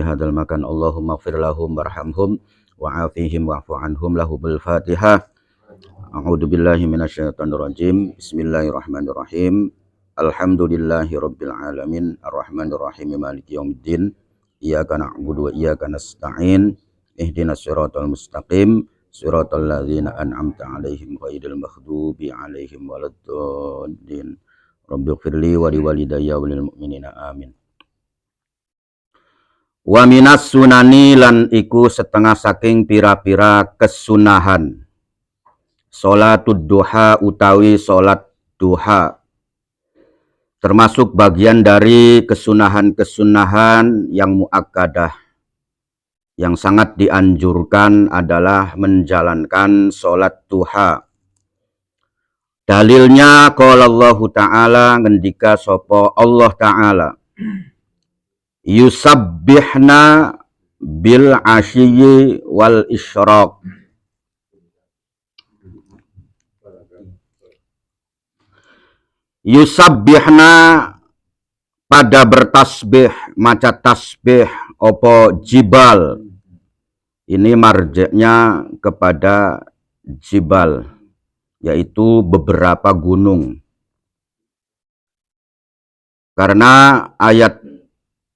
Hadal makan Allahumma ighfir lahum warhamhum wa'afihim wa'fu anhum lahumul Fatihah. A'udzu billahi minasyaitonir rajim. Bismillahirrahmanirrahim. Alhamdulillahi rabbil alamin arrahmanir rahim maliki yaumiddin. Iyyaka na'budu wa iyyaka nasta'in. Ihdinas siratal mustaqim. Siratal ladzina an'amta 'alaihim ghairil maghdubi 'alaihim waladdallin. Rabbighfirli wa liwalidayya wa lil mu'minina amin. Wa minas sunani lan iku setengah saking pira-pira kesunahan sholatud duha utawi sholat duha, termasuk bagian dari kesunahan-kesunahan yang muakkadah. Yang sangat dianjurkan adalah menjalankan sholat duha. Dalilnya qala Allah Ta'ala, ngendika sapa Allah Ta'ala, yusabbihna bil asyiyi wal isyraq. Yusabbihna pada bertasbih, maca tasbih opo jibal. Ini marjeknya kepada jibal, yaitu beberapa gunung. Karena ayat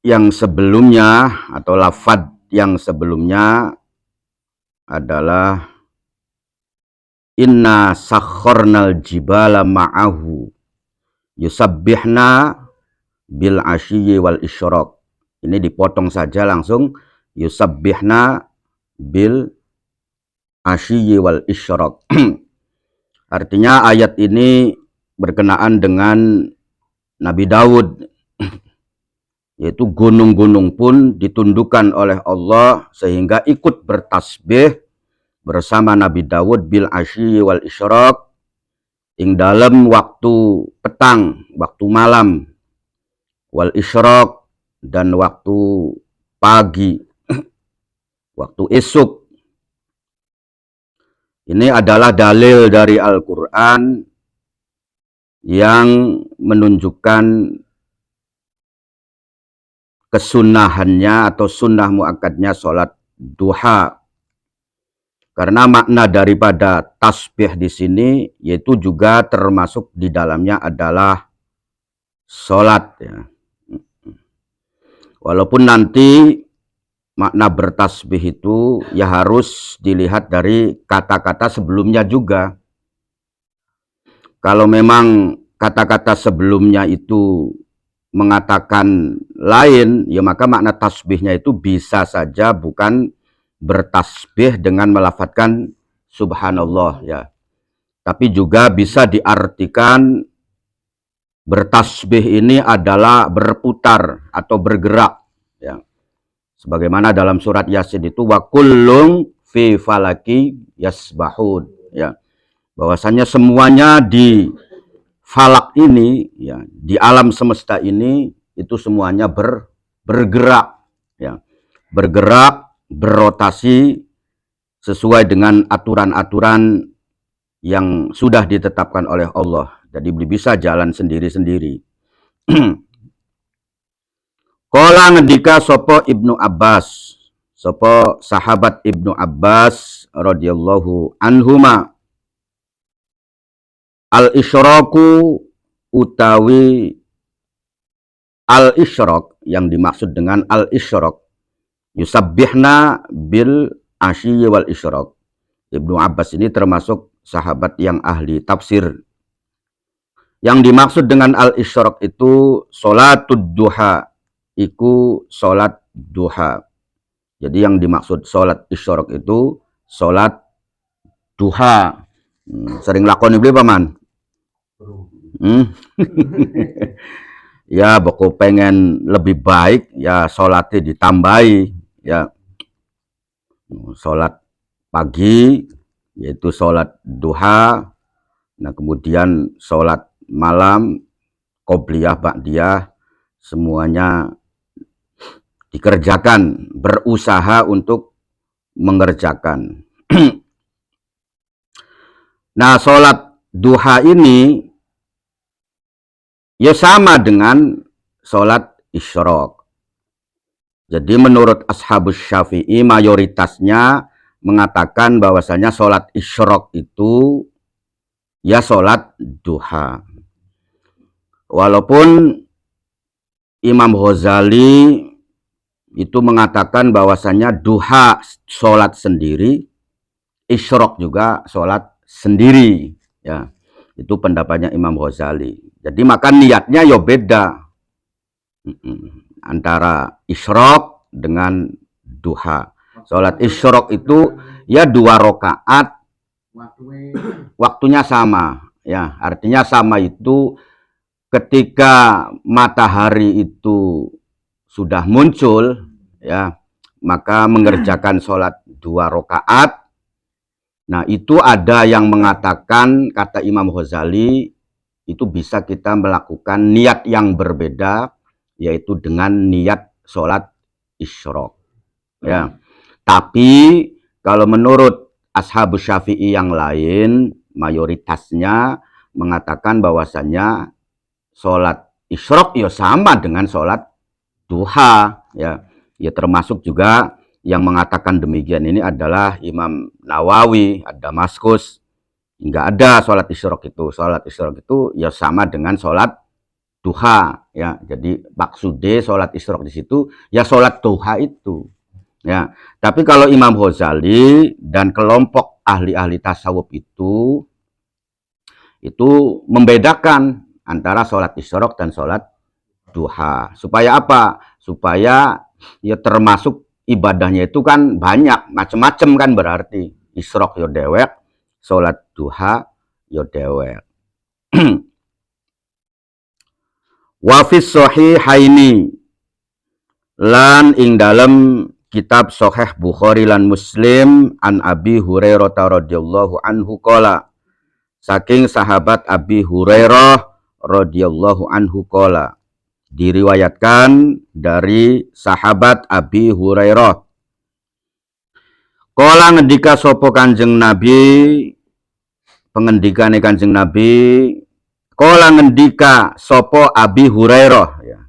yang sebelumnya atau lafad yang sebelumnya adalah inna sakharnal jibala ma'ahu yusabbihna bil asyiyi wal isyraq. Ini dipotong saja langsung yusabbihna bil asyiyi wal isyraq. Artinya ayat ini berkenaan dengan Nabi Daud, yaitu gunung-gunung pun ditundukkan oleh Allah sehingga ikut bertasbih bersama Nabi Daud bil asyi wal isyraq, ing dalam waktu petang, waktu malam, wal isyraq, dan waktu pagi, waktu esok. Ini adalah dalil dari Al-Quran yang menunjukkan kesunahannya atau sunnah muakkadnya sholat duha. Karena makna daripada tasbih di sini yaitu juga termasuk di dalamnya adalah sholat. Ya. Walaupun nanti makna bertasbih itu ya harus dilihat dari kata-kata sebelumnya juga. Kalau memang kata-kata sebelumnya itu mengatakan lain, ya maka makna tasbihnya itu bisa saja bukan bertasbih dengan melafadzkan subhanallah, ya, tapi juga bisa diartikan bertasbih ini adalah berputar atau bergerak, ya. Sebagaimana dalam surat Yasin itu wa kullum fi falaki yasbahun, ya, bahwasanya semuanya di falak ini, ya, di alam semesta ini itu semuanya bergerak, ya, bergerak, berotasi sesuai dengan aturan-aturan yang sudah ditetapkan oleh Allah. Jadi bisa jalan sendiri-sendiri. Qala ngendika sopo Ibnu Abbas, sopo sahabat Ibnu Abbas radhiyallahu anhuma, al-isyraqu utawi al-isyraq, yang dimaksud dengan al-isyraq yusabbihna bil asyi wal isyraq. Ibnu Abbas ini termasuk sahabat yang ahli tafsir. Yang dimaksud dengan al-isyraq itu sholatud duha, iku sholat duha. Jadi yang dimaksud sholat isyraq itu sholat duha. Sering lakoni beli paman? Ya pokok pengen lebih baik ya sholatnya ditambahi, ya, sholat pagi yaitu sholat duha, nah kemudian sholat malam, qobliyah, ba'diyah, semuanya dikerjakan, berusaha untuk mengerjakan. Nah, sholat duha ini ya sama dengan sholat isyraq. Jadi menurut Ashabus Syafi'i mayoritasnya mengatakan bahwasanya sholat isyraq itu ya sholat duha. Walaupun Imam Ghazali itu mengatakan bahwasanya duha sholat sendiri, isyraq juga sholat sendiri. Ya, itu pendapatnya Imam Ghazali. Jadi maka niatnya ya beda antara isyraq dengan duha. Sholat isyraq itu ya 2 rakaat, waktunya sama. Ya, artinya sama itu ketika matahari itu sudah muncul, ya, maka mengerjakan sholat 2 rakaat. Nah, itu ada yang mengatakan, kata Imam Ghazali, itu bisa kita melakukan niat yang berbeda, yaitu dengan niat sholat isyraq. Ya. Tapi kalau menurut Ashabus Syafi'i yang lain, mayoritasnya mengatakan bahwasanya sholat isyraq ya sama dengan sholat duha. Ya, ya termasuk juga yang mengatakan demikian ini adalah Imam Nawawi, Ad-Damaskus. Enggak ada sholat isyraq itu. Sholat isyraq itu ya sama dengan sholat duha. Ya, jadi maksudnya sholat isyraq di situ ya sholat duha itu. Ya, tapi kalau Imam Ghazali dan kelompok ahli-ahli tasawuf itu membedakan antara sholat isyraq dan sholat duha. Supaya apa? Supaya ya termasuk ibadahnya itu kan banyak, macam-macam kan berarti. Isyraq yo dewek, sholat duha yo dewek. Wa fis sahihaini, lan ing dalem kitab Sahih Bukhari lan Muslim an Abi Hurairah radhiyallahu anhu qala, saking sahabat Abi Hurairah radhiyallahu anhu qala, diriwayatkan dari sahabat Abi Hurairah qala ngendika sapa Kanjeng Nabi, pengendikane Kanjeng Nabi, qala ngendika sapa Abi Hurairah, ya.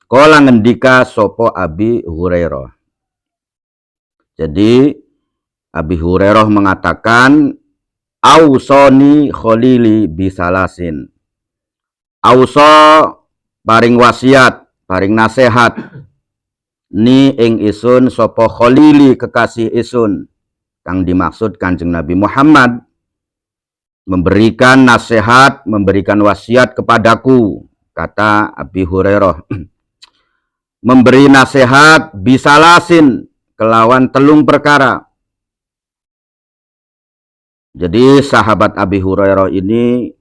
Qala ngendika sapa Abi Hurairah. Jadi Abi Hurairah mengatakan, ausoni kholili bisalasin. Auso paring wasiat, paring nasihat ni ing isun sapa kholili kekasih isun, kang dimaksud Kanjeng Nabi Muhammad, memberikan nasihat, memberikan wasiat kepadaku, kata Abi Hurairah. Memberi nasihat bisalasin, kelawan telung perkara. Jadi sahabat Abi Hurairah ini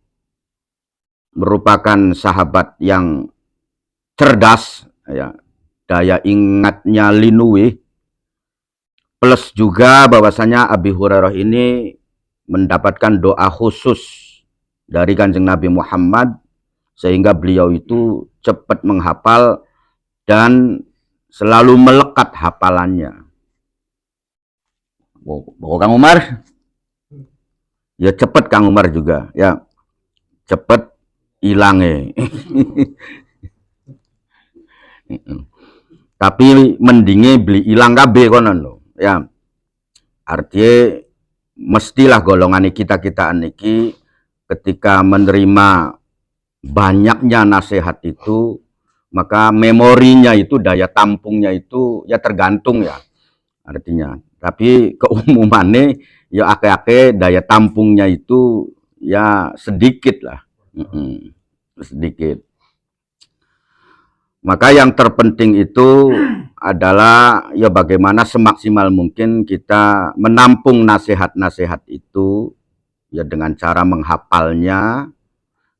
merupakan sahabat yang cerdas, ya, daya ingatnya linuwih, plus juga bahwasanya Abi Hurairah ini mendapatkan doa khusus dari Kanjeng Nabi Muhammad sehingga beliau itu cepat menghafal dan selalu melekat hafalannya. Kang Umar, ya cepet Kang Umar juga, ya cepet hilangnya. Tapi mendinge beli hilang kabeh konon lho, ya. Artinya mestilah golongan kita niki ketika menerima banyaknya nasihat itu, maka memorinya itu, daya tampungnya itu ya tergantung ya artinya. Tapi keumumannya ya ake-ake daya tampungnya itu ya sedikit lah, sedikit. Maka yang terpenting itu adalah ya bagaimana semaksimal mungkin kita menampung nasihat-nasihat itu ya dengan cara menghafalnya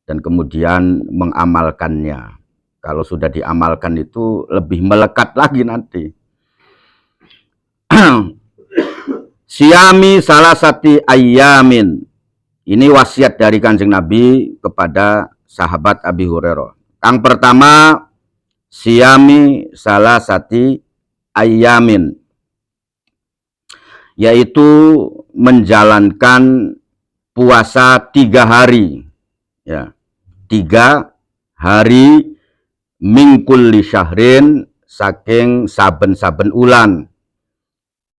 dan kemudian mengamalkannya. Kalau sudah diamalkan itu lebih melekat lagi nanti. Siami salasati ayyamin. Ini wasiat dari Kanjeng Nabi kepada sahabat Abi Hurairah. Yang pertama, siami salasati ayyamin, yaitu menjalankan puasa 3 hari, ya, 3 hari min kulli syahrin, saking saben-saben ulan.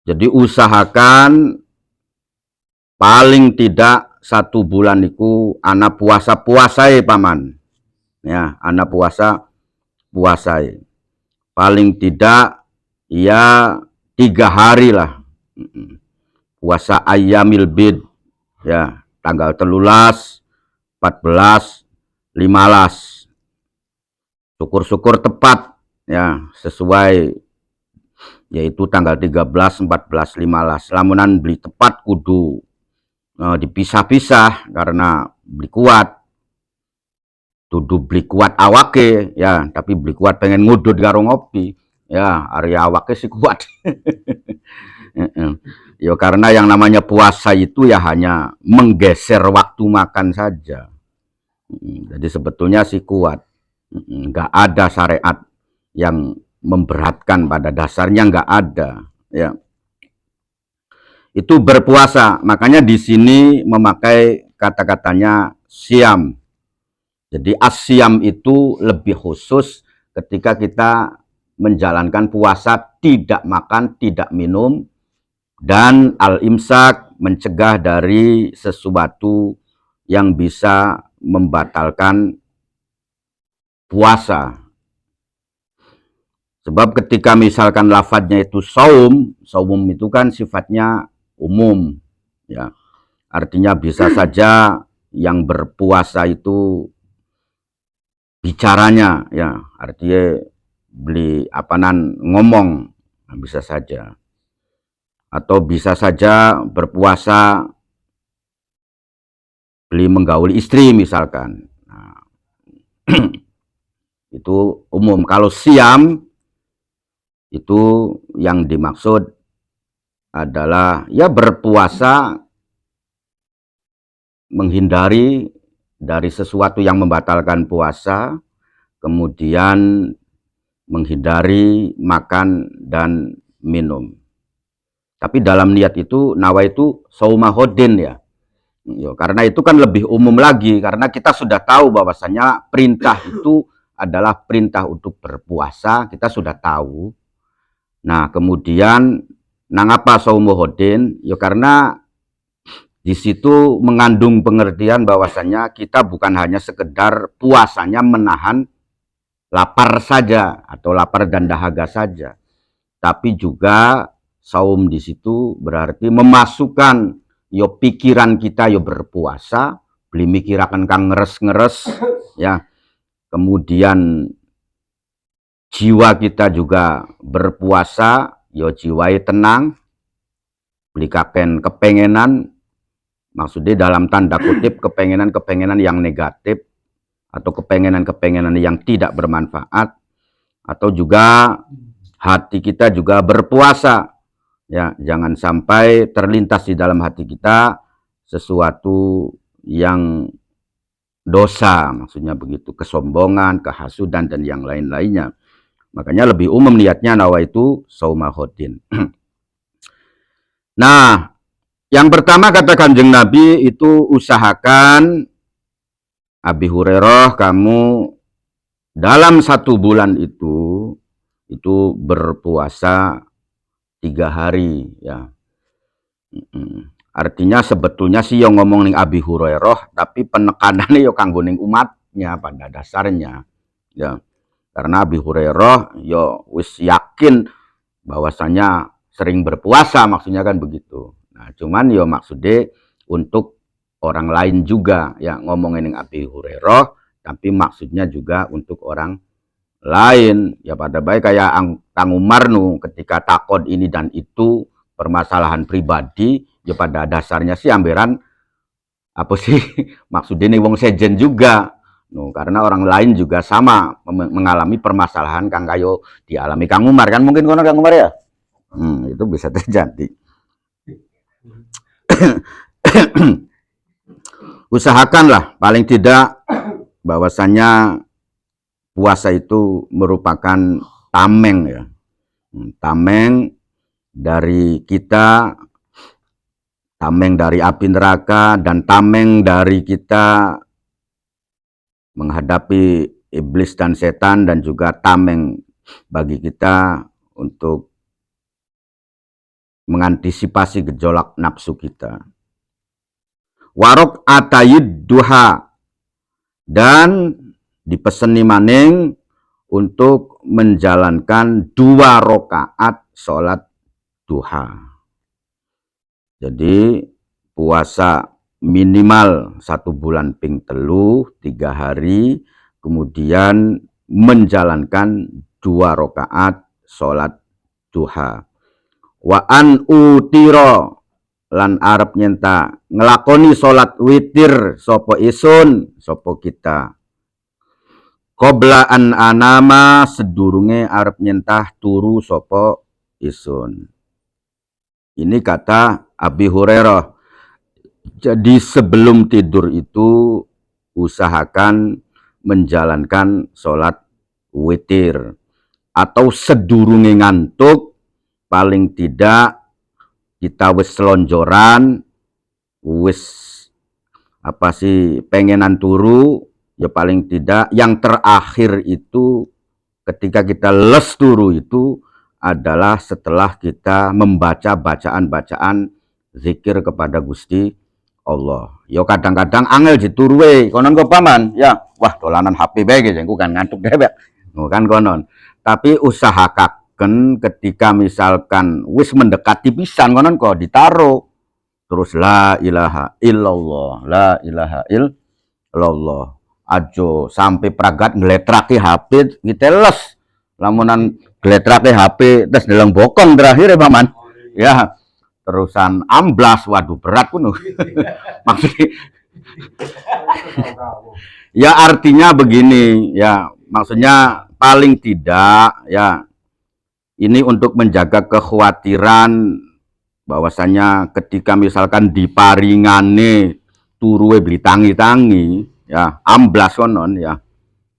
Jadi usahakan paling tidak 1 bulan iku ana puasa-puasai paman. Ya, ana puasai. Paling tidak ya 3 hari lah. Puasa Ayyamil Bid ya, tanggal 13, 14, 15. Syukur-syukur tepat ya, sesuai yaitu tanggal 13, 14, 15. Lamunan beli tepat kudu dipisah-pisah karena beli kuat. Tuduh beli kuat awake ya, tapi beli kuat pengen ngudut karo ngopi. Ya, area awake sih kuat. Ya karena yang namanya puasa itu ya hanya menggeser waktu makan saja. Jadi sebetulnya sih kuat. Nggak ada syariat yang memberatkan, pada dasarnya nggak ada. Ya. Itu berpuasa, makanya di sini memakai kata-katanya siam. Jadi asyam itu lebih khusus ketika kita menjalankan puasa, tidak makan, tidak minum, dan al-imsak mencegah dari sesuatu yang bisa membatalkan puasa. Sebab ketika misalkan lafadznya itu saum itu kan sifatnya umum, ya. Artinya bisa saja yang berpuasa itu bicaranya, ya, artinya beli ngomong, bisa saja. Atau bisa saja berpuasa beli menggauli istri misalkan. Nah, itu umum. Kalau siam itu yang dimaksud adalah ya berpuasa menghindari dari sesuatu yang membatalkan puasa, kemudian menghindari makan dan minum. Tapi dalam niat itu nawaitu saumahodin ya. Karena itu kan lebih umum lagi, karena kita sudah tahu bahwasanya perintah itu adalah perintah untuk berpuasa, kita sudah tahu. Nah, kemudian nangapa saumuhodin? Ya karena di situ mengandung pengertian bahwasanya kita bukan hanya sekedar puasanya menahan lapar saja atau lapar dan dahaga saja, tapi juga saum di situ berarti memasukkan yo pikiran kita yo berpuasa, beli mikirakan kang ngeres-ngeres ya. Kemudian jiwa kita juga berpuasa, yo jiwai tenang, beli kaken kepengenan, maksudnya dalam tanda kutip kepengenan yang negatif atau kepengenan yang tidak bermanfaat, atau juga hati kita juga berpuasa ya, jangan sampai terlintas di dalam hati kita sesuatu yang dosa, maksudnya begitu, kesombongan, kehasudan dan yang lain-lainnya. Makanya lebih umum niatnya nawaitu saumahodin. Nah, yang pertama kata Kanjeng Nabi itu usahakan Abi Hurairah kamu dalam 1 bulan itu berpuasa 3 hari ya. Artinya sebetulnya sih yang ngomong ning Abi Hurairah, tapi penekanannya yo kanggo ning umatnya pada dasarnya ya. Karena Abi Hurairah yo wis yakin bahwasanya sering berpuasa, maksudnya kan begitu. Nah, cuman yo maksudnya untuk orang lain juga ya, ngomongin ning Abi Hurairah, tapi maksudnya juga untuk orang lain ya, pada baik kayak Kang Umar nu ketika takon ini dan itu permasalahan pribadi ya, pada dasarnya sih amberan apa sih maksudnya nih wong sejen juga karena orang lain juga sama mengalami permasalahan kang kayo dialami Kang Umar kan, mungkin kono Kang Umar ya, itu bisa terjadi. Usahakanlah paling tidak bahwasanya puasa itu merupakan tameng ya, tameng dari kita, tameng dari api neraka, dan tameng dari kita menghadapi iblis dan setan, dan juga tameng bagi kita untuk mengantisipasi gejolak nafsu kita. Warok atayid duha, dan dipeseni maning untuk menjalankan 2 rakaat sholat duha. Jadi puasa minimal 1 bulan ping telu 3 hari, kemudian menjalankan 2 rakaat sholat duha. Wa an utiro, lan arep nyenta ngelakoni sholat witir sopo isun sopo kita. Qabla an anama, sedurunge arep nyentah turu sopo isun. Ini kata Abi Hurairah. Jadi sebelum tidur itu usahakan menjalankan sholat witir, atau sedurunge ngantuk paling tidak kita wis selonjoran, wis apa sih pengenan turu, ya paling tidak yang terakhir itu ketika kita les turu itu adalah setelah kita membaca bacaan-bacaan zikir kepada Gusti Allah. Yo kadang-kadang angel dituruwe konon kok paman, ya wah dolanan HP bae gitu, kan ngantuk dewek. Kan konon. Tapi usahakan ketika misalkan wis mendekati pisan konon kok ditaruh terus la ilaha illallah, la ilaha illallah. Ajo sampai pragat ngeletrake HP kita les. Lamunan ngeletrake HP terus dalam bokong terakhir ya paman. Ya, terusan amblas, waduh berat kuno. Maksudnya ya artinya begini ya, maksudnya paling tidak ya ini untuk menjaga kekhawatiran bahwasanya ketika misalkan diparingane turuwe beli tangi-tangi ya amblas konon ya,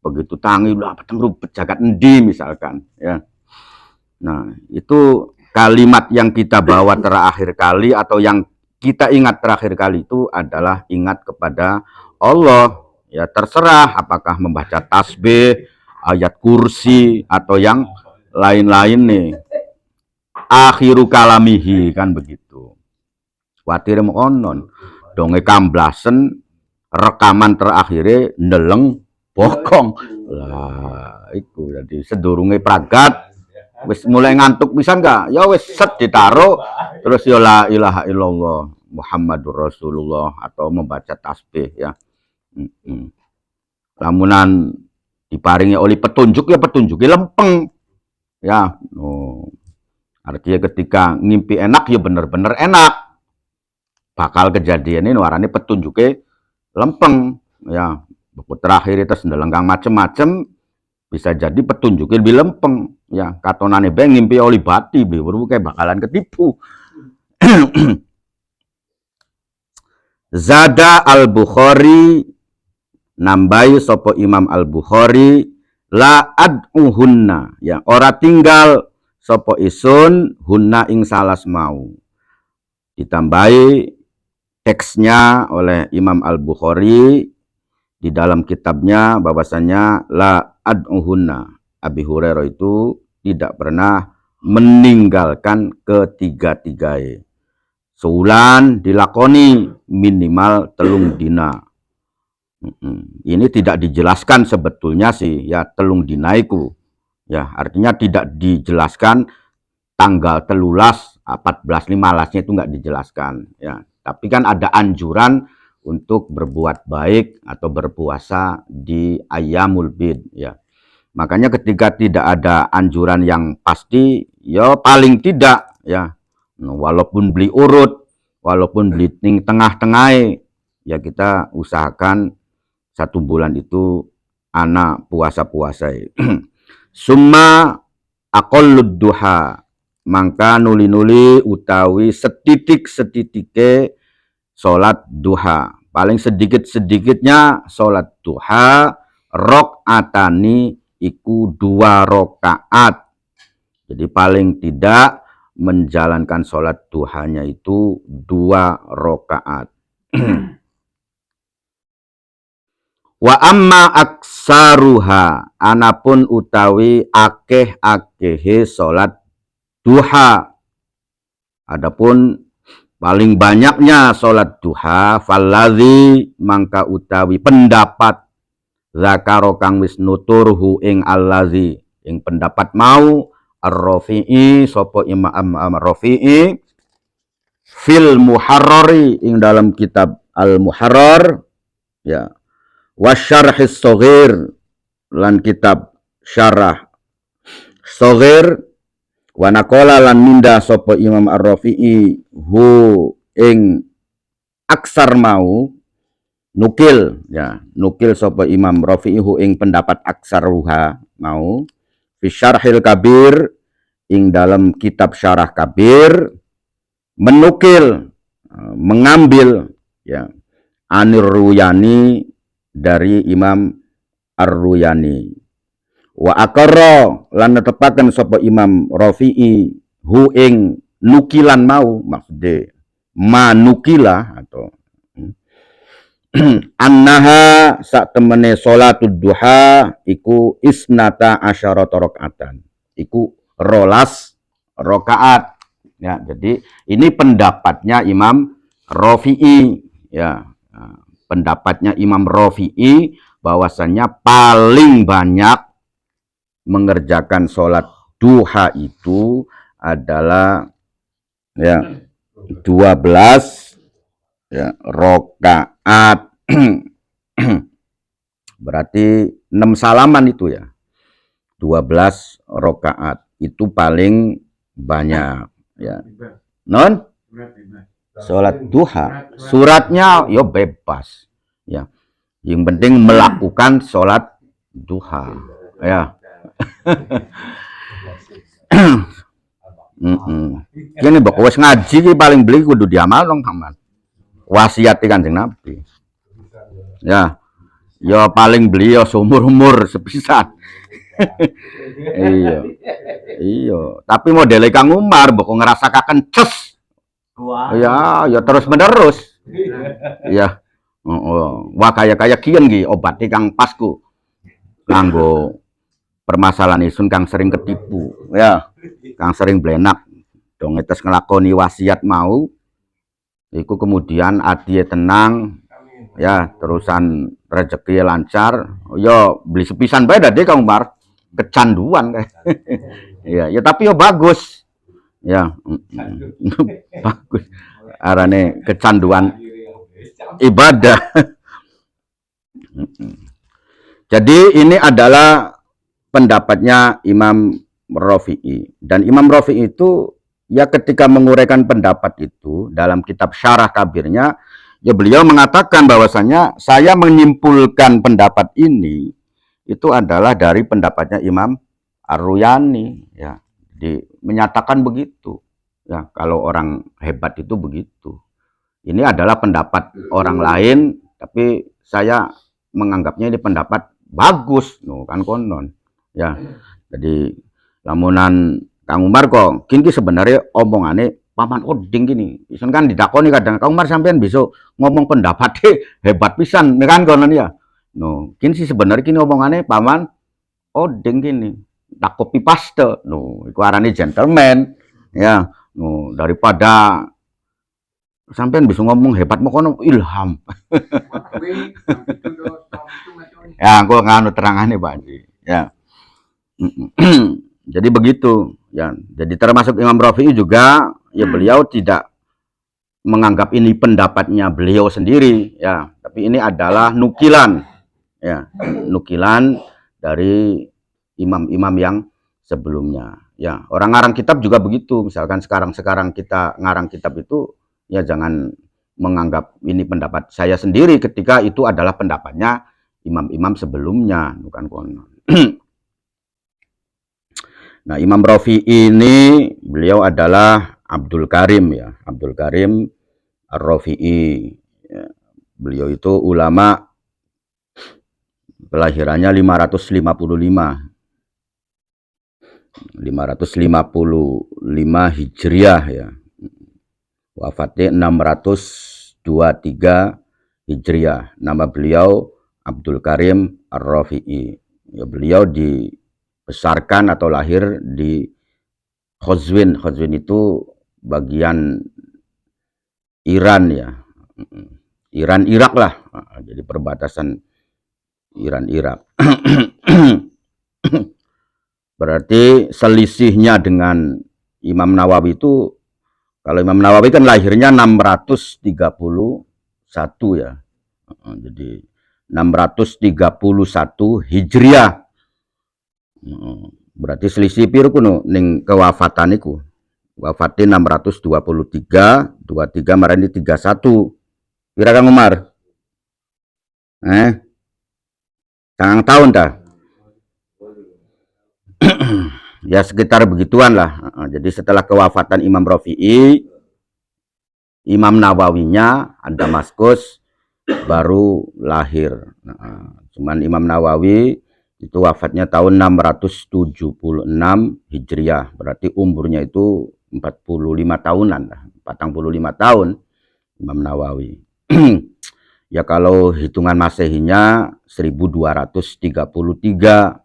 begitu tangi lah peteng jagat endi misalkan ya. Nah, itu kalimat yang kita bawa terakhir kali atau yang kita ingat terakhir kali itu adalah ingat kepada Allah. Ya terserah apakah membaca tasbih, ayat kursi atau yang lain-lain nih. Akhiru kalamihi kan begitu. Watir onon donge kamblasen rekaman terakhirnya neleng bokong lah iku. Jadi sedurunge pragat wis mulai ngantuk bisa enggak ya wis set ditaruh terus ya la ilaha illallah Muhammadur Rasulullah atau membaca tasbih ya. Lamunan diparingi oleh petunjuk ya petunjuknya lempeng ya. Artinya ketika ngimpi enak ya bener-bener enak. Bakal kejadian ini warnanya petunjuknya lempeng ya. Buku terakhir itu sendelenggang macem-macem bisa jadi petunjuknya lebih lempeng ya. Katonane beng ngimpi oli bati beli kayak bakalan ketipu. Zada al-Bukhari, nambai sopo Imam al-Bukhari, la ad'uhunna ya, ora tinggal sopo isun hunna ing salas mau. Ditambahi teksnya oleh Imam al-Bukhari di dalam kitabnya bahwasanya la ad'uhunna, Abi Hurairah itu tidak pernah meninggalkan ketiga-tigae. Seulan dilakoni minimal telung dina. Ini tidak dijelaskan sebetulnya sih ya telung dinaiku. Ya, artinya tidak dijelaskan tanggal 13, 14, 15-nya itu enggak dijelaskan ya. Tapi kan ada anjuran untuk berbuat baik atau berpuasa di Ayyamul Bid ya. Makanya ketika tidak ada anjuran yang pasti ya paling tidak ya, walaupun beli urut, walaupun beli tengah-tengah ya kita usahakan 1 bulan itu anak puasa-puasa. Summa aqallud duha, mangka nuli-nuli utawi setitik-setitike sholat duha. Paling sedikit-sedikitnya sholat duha rok'atani iku 2 rakaat. Jadi paling tidak menjalankan sholat duhanya itu 2 rakaat. Wa amma aksaruha, anapun utawi akeh-akehe salat duha. Adapun paling banyaknya salat duha, falladzi mangka utawi pendapat zakaro kang wis nuturhu ing allazi ing pendapat mau ar-Rafi'i sapa Imam Rafi'i fil Muharrari ing dalam kitab Al-Muharrar ya, wasyarhis shaghir lan kitab syarah shaghir, wa naqala lan minda sapa Imam Ar-Rafi'i hu ing aksar mau, nukil ya, nukil sapa Imam Rafi'i hu ing pendapat aksar ruha mau fi syarhil kabir ing dalam kitab syarah kabir, menukil mengambil ya Anir Ruyani dari Imam Ar-Ruyani, wa aqarra lan netepaken sapa Imam Rafi'i hu ing nukilan mau, maksudnya manukila atau annaha sak temene salatud duha iku isnata asyarata rakaatan, iku rolas rakaat ya. Jadi ini pendapatnya Imam Rafi'i ya, pendapatnya Imam Rafi'i bahwasannya paling banyak mengerjakan sholat duha itu adalah ya 12 ya rakaat. Berarti 6 salaman itu ya, 12 rakaat itu paling banyak ya. Non sholat duha suratnya yo bebas ya, yang penting melakukan sholat duha ya. Gini bok wes ngaji ki paling beli kudu diamal dong Muhammad, wasiat Kanjeng Nabi ya. Yo paling beli yo seumur-umur sepisan. Iya. Iya, tapi modelnya Kang Umar mbok ngrasakaken ces. Ya, ya terus menerus. Ya. Wah kaya-kaya kian ki obat Kang pasku. Kanggo permasalahan isun kang sering ketipu ya, kang sering blenak dong ngetes ngelakoni wasiat mau iku kemudian adie tenang ya, terusan rezeki lancar yo beli sepisan bae deh Kang Umar, kecanduan kayak. Ya ya tapi yo bagus ya. Bagus arane kecanduan ibadah. Jadi ini adalah pendapatnya Imam Rafi'i, dan Imam Rafi'i itu ya ketika menguraikan pendapat itu dalam kitab syarah kabirnya ya, beliau mengatakan bahwasanya saya menyimpulkan pendapat ini itu adalah dari pendapatnya Imam Ar-Ruyani ya. Jadi menyatakan begitu ya, kalau orang hebat itu begitu. Ini adalah pendapat orang lain tapi saya menganggapnya ini pendapat bagus no kan konon ya. Jadi lamunan Kang Umar kok kini sebenarnya omongane Paman Oding gini isun kan didakoni kadang Kang Umar sampean bisa ngomong pendapatnya hebat pisan kan konon ya. No kini sih sebenarnya kini omongane Paman Oding gini tak copy paste no, iku arane gentleman ya. No daripada sampean bisa ngomong hebat mau kono ilham. Ya aku nganu terangane Pak ya. Jadi begitu ya. Jadi termasuk Imam Rafi'i juga ya, beliau tidak menganggap ini pendapatnya beliau sendiri ya, tapi ini adalah nukilan ya, nukilan dari imam-imam yang sebelumnya ya. Orang ngarang kitab juga begitu, misalkan sekarang kita ngarang kitab itu ya jangan menganggap ini pendapat saya sendiri ketika itu adalah pendapatnya imam-imam sebelumnya, bukan konon. Nah, Imam Rafi'i ini beliau adalah Abdul Karim ya, Abdul Karim Ar-Rafi'i. Ya, beliau itu ulama kelahirannya 555 Hijriah ya. Wafatnya 623 Hijriah. Nama beliau Abdul Karim Ar-Rafi'i. Ya, beliau dibesarkan atau lahir di Qazwin. Qazwin itu bagian Iran ya. Iran Irak lah. Jadi perbatasan Iran Irak. Berarti selisihnya dengan Imam Nawawi itu, kalau Imam Nawawi kan lahirnya 631 ya. Jadi 631 Hijriah. Berarti selisih piro kuno ning kewafatan iku. Wafate 623, 23 marani 31. Pira Kang Umar? Sangang tahun dah. Ya sekitar begituan lah. Jadi setelah kewafatan Imam Rafi'i, Imam Nawawinya Damaskus baru lahir. Cuman Imam Nawawi itu wafatnya tahun 676 Hijriah. Berarti umurnya itu 45 tahunan lah. 45 tahun Imam Nawawi. Ya kalau hitungan Masehinya 1233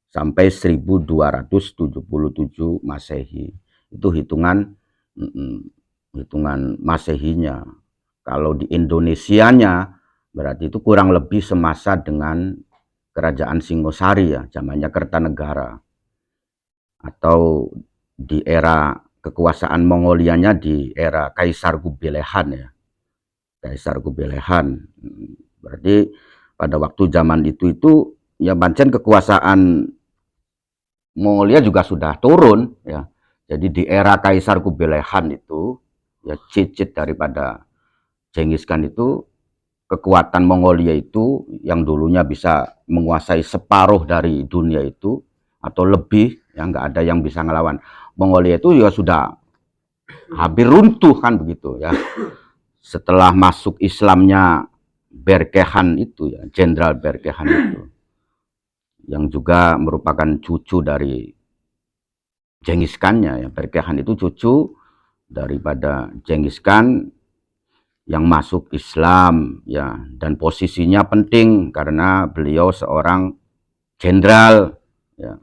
sampai 1277 Masehi. Itu hitungan Masehinya. Kalau di Indonesianya berarti itu kurang lebih semasa dengan Kerajaan Singosari ya, zamannya Kertanegara. Atau di era kekuasaan Mongolianya di era Kaisar Kubilahan ya. Kaisar Kubilahan. Berarti pada waktu zaman itu ya pancen kekuasaan Mongolia juga sudah turun ya. Jadi di era Kaisar Kubilahan itu ya cicit daripada Genghis Khan itu, kekuatan Mongolia itu yang dulunya bisa menguasai separuh dari dunia itu atau lebih, ya nggak ada yang bisa ngelawan Mongolia itu ya sudah hampir runtuh kan begitu ya. Setelah masuk Islamnya Berkehan itu ya, Jenderal Berkehan itu, yang juga merupakan cucu dari Genghis Khan-nya ya. Berkehan itu cucu daripada Genghis Khan yang masuk Islam ya, dan posisinya penting karena beliau seorang jenderal ya.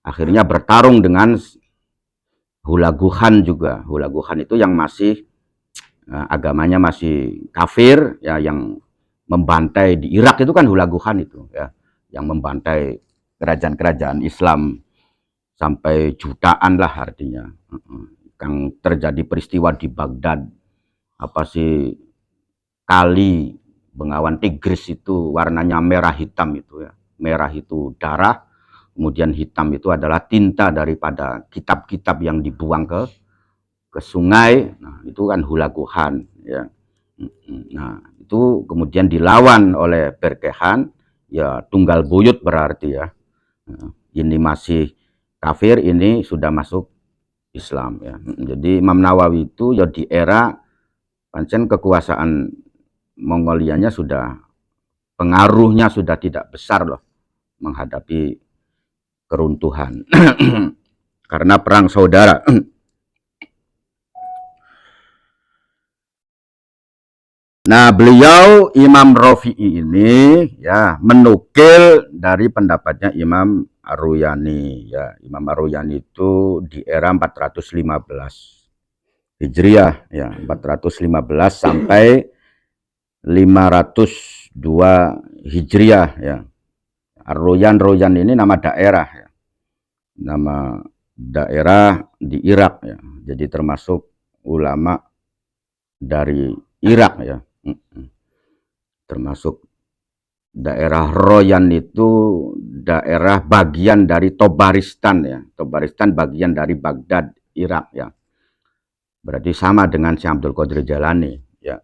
Akhirnya bertarung dengan Hulagu Khan juga. Hulagu Khan itu yang masih agamanya masih kafir ya, yang membantai di Irak itu kan Hulagu Khan itu ya, yang membantai kerajaan-kerajaan Islam sampai jutaan lah artinya. Yang terjadi peristiwa di Baghdad, apa sih, kali Bengawan Tigris itu warnanya merah hitam itu ya. Merah itu darah, kemudian hitam itu adalah tinta daripada kitab-kitab yang dibuang ke sungai. Nah, itu kan Hulagu Khan ya. Nah, itu kemudian dilawan oleh Berkehan ya, tunggal buyut berarti ya. Ini masih kafir, ini sudah masuk Islam ya. Jadi Imam Nawawi itu ya di era pancen kekuasaan Mongolianya sudah, pengaruhnya sudah tidak besar loh menghadapi keruntuhan karena perang saudara. Nah, beliau Imam Rafi'i ini ya menukil dari pendapatnya Imam Ar-Ruyani ya. Imam Ar-Ruyani itu di era 415 Hijriah ya, 415 sampai 502 Hijriah ya. Ar-Royan ini nama daerah ya. Nama daerah di Irak ya. Jadi termasuk ulama dari Irak ya. Termasuk daerah Royan itu daerah bagian dari Tobaristan ya. Tobaristan bagian dari Baghdad, Irak ya. Berarti sama dengan Syekh Abdul Qadir Jalani ya.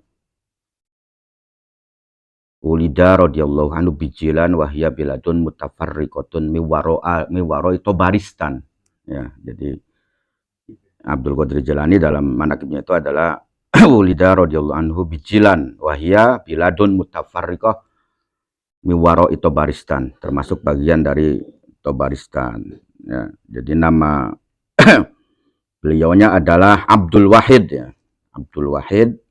Ulida radhiyallahu anhu bijilan wahya biladun mutafarriqatun miwaroi Tobaristan ya. Jadi Abdul Qadir Jalani dalam manaqibnya itu adalah Ulida radhiyallahu anhu bijilan wahya biladun mutafarriqah miwaroi Tobaristan, termasuk bagian dari Tobaristan ya. Jadi nama beliaunya adalah Abdul Wahid ya. Abdul Wahid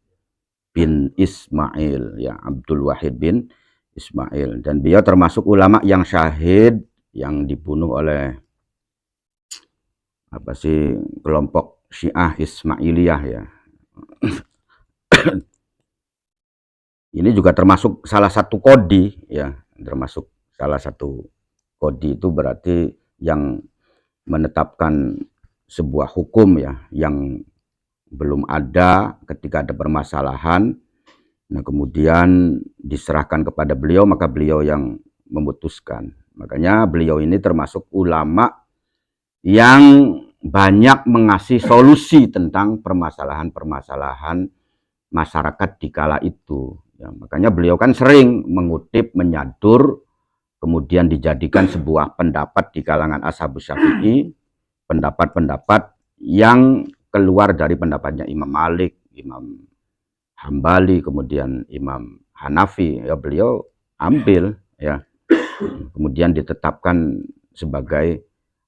bin Ismail ya, Abdul Wahid bin Ismail, dan beliau termasuk ulama yang syahid yang dibunuh oleh apa sih kelompok Syiah Ismailiyah ya. Ini juga termasuk salah satu kodi ya, termasuk salah satu kodi itu berarti yang menetapkan sebuah hukum ya yang belum ada ketika ada permasalahan. Nah, kemudian diserahkan kepada beliau, maka beliau yang memutuskan. Makanya beliau ini termasuk ulama yang banyak mengasih solusi tentang permasalahan-permasalahan masyarakat di kala itu. Ya, makanya beliau kan sering mengutip, menyadur, kemudian dijadikan sebuah pendapat di kalangan Ashabus Syafi'i, pendapat-pendapat yang keluar dari pendapatnya Imam Malik, Imam Hambali, kemudian Imam Hanafi, ya beliau ambil ya, kemudian ditetapkan sebagai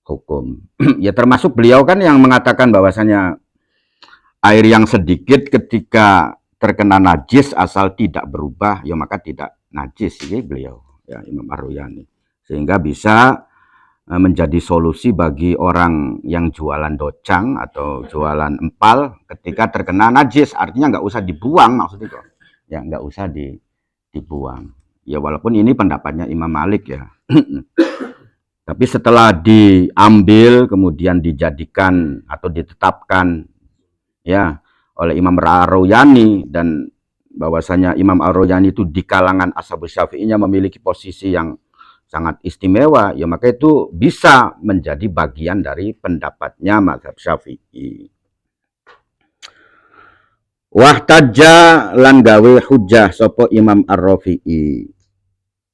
hukum. Ya termasuk beliau kan yang mengatakan bahwasanya air yang sedikit ketika terkena najis asal tidak berubah, ya maka tidak najis. Ini beliau ya Imam Ar-Ruyani, sehingga bisa menjadi solusi bagi orang yang jualan docang atau jualan empal ketika terkena najis. Artinya nggak usah dibuang maksudnya kok. Ya nggak usah dibuang. Ya walaupun ini pendapatnya Imam Malik ya. Tapi setelah diambil kemudian dijadikan atau ditetapkan ya oleh Imam Ar-Ruyani, dan bahwasanya Imam Ar-Ruyani itu di kalangan Ashabus Syafi'inya memiliki posisi yang sangat istimewa, ya maka itu bisa menjadi bagian dari pendapatnya mazhab Syafi'i. Wahtaja lan gawe hujah sapa Imam Ar-Rafi'i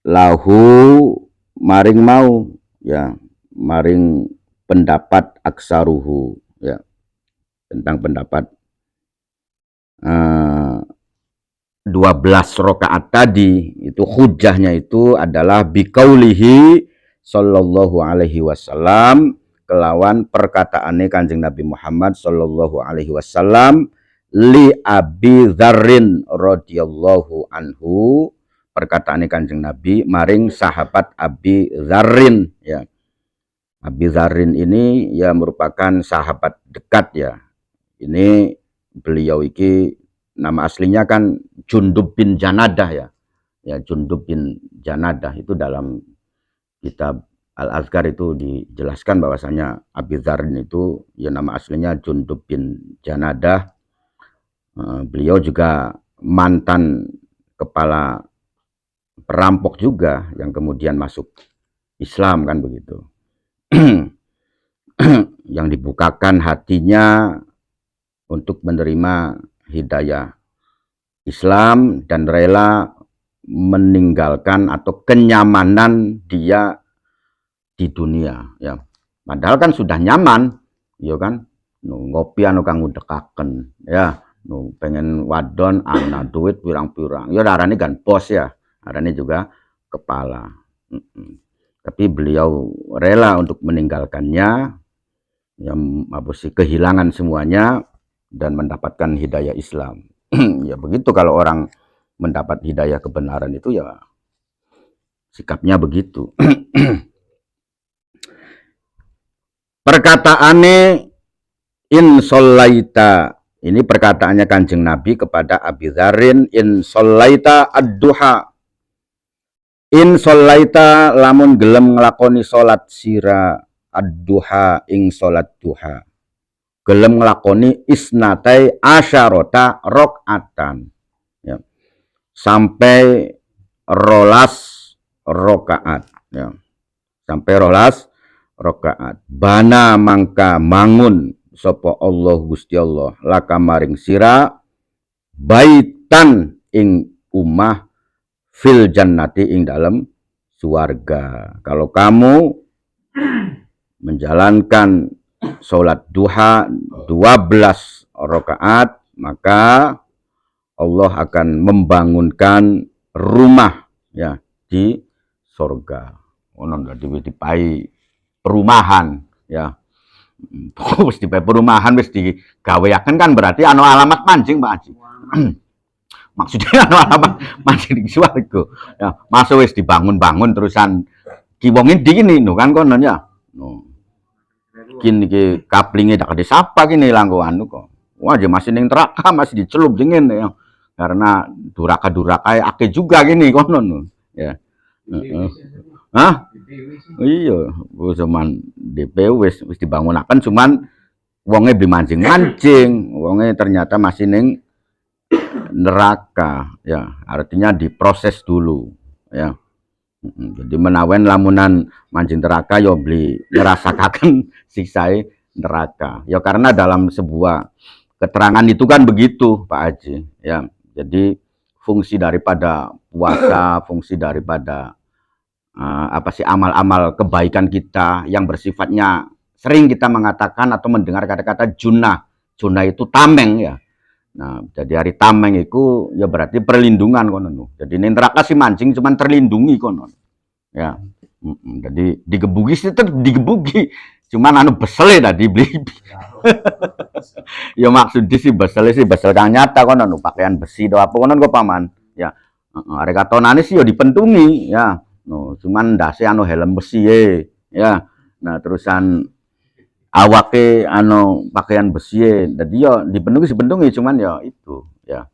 lahu maring mau ya, maring pendapat aksaruhu ya, tentang pendapat 12 rakaat tadi. Itu hujahnya itu adalah biqaulihi sallallahu alaihi wasallam, kelawan perkataane Kanjeng Nabi Muhammad sallallahu alaihi wasallam li Abi Dzarrin radhiyallahu anhu, perkataane Kanjeng Nabi maring sahabat Abi Dzarrin ya. Abi Dzarrin ini ya merupakan sahabat dekat ya. Ini beliau iki nama aslinya kan Jundub bin Janadah ya. Ya Jundub bin Janadah itu dalam kitab Al-Azkar itu dijelaskan bahwasanya Abi Dzarrin itu ya nama aslinya Jundub bin Janadah. Beliau juga mantan kepala perampok juga yang kemudian masuk Islam kan begitu. Yang dibukakan hatinya untuk menerima hidayah Islam dan rela meninggalkan atau kenyamanan dia di dunia ya. Padahal kan sudah nyaman ya kan, ngopi anu kang ngudekaken ya, pengen wadon ana duit pirang-pirang ya, darane kan bos ya, darane juga kepala. Tapi beliau rela untuk meninggalkannya yang habis kehilangan semuanya dan mendapatkan hidayah Islam. Ya begitu kalau orang mendapat hidayah kebenaran itu ya sikapnya begitu. Perkataannya in sholaita, ini perkataannya Kanjeng Nabi kepada Abi Dzarrin, in sholaita ad-duha, in sholaita lamun gelem nglakoni salat sira ad-duha ing salat duha, gelem nglakoni isnatai asyarota rakaatan ya, sampai rolas rakaat ya, sampai rolas rakaat. Bana mangka mangun sapa Allah Gusti Allah laka maring sira baitan ing umah fil jannati ing dalam suarga. Kalau kamu menjalankan sholat duha 12 rakaat, maka Allah akan membangunkan rumah ya di surga. Ono dipai perumahan ya. Wis dipai perumahan wis digaweaken kan berarti anu alamat mancing Pak Haji. maksudnya apa mancing di swarga. Ya, masa wis dibangun-bangun terusan ki wong endi kene no kan kono ya. No. Kini ki kaplinge dak sapa kini langgo anu kok. Wah, aja masih ning neraka masih dicelup jengen ya. Karena duraka-duraka akeh juga gini kono no. Ya. Heeh. Hah? Iya, zaman DPW wis dibangunaken cuman wonge beli mancing-mancing, wonge ternyata masih ning neraka ya, artinya diproses dulu ya. Jadi menawen lamunan mancing neraka yo beli ngerasakaken siksae neraka. Ya karena dalam sebuah keterangan itu kan begitu Pak Haji ya. Jadi fungsi daripada puasa, fungsi daripada apa sih amal-amal kebaikan kita yang bersifatnya sering kita mengatakan atau mendengar kata-kata junah. Junah itu tameng ya. Nah, jadi hari tameng itu ya berarti perlindungan kono. Jadi ini neraka si mancing cuman terlindungi kono. Ya. Jadi digebuki sih tetap digebuki. Cuman anu besel ya dibeli. Ya maksudnya sih besel kang nyata kono pakaian besi do apa kono kok paman. Ya. Arek katonane sih ya dipentungi ya. No, cuman ndase anu helm besi ya. Nah, terusan awake anu pakaian besi jadi yo dibentungi cuman ya itu ya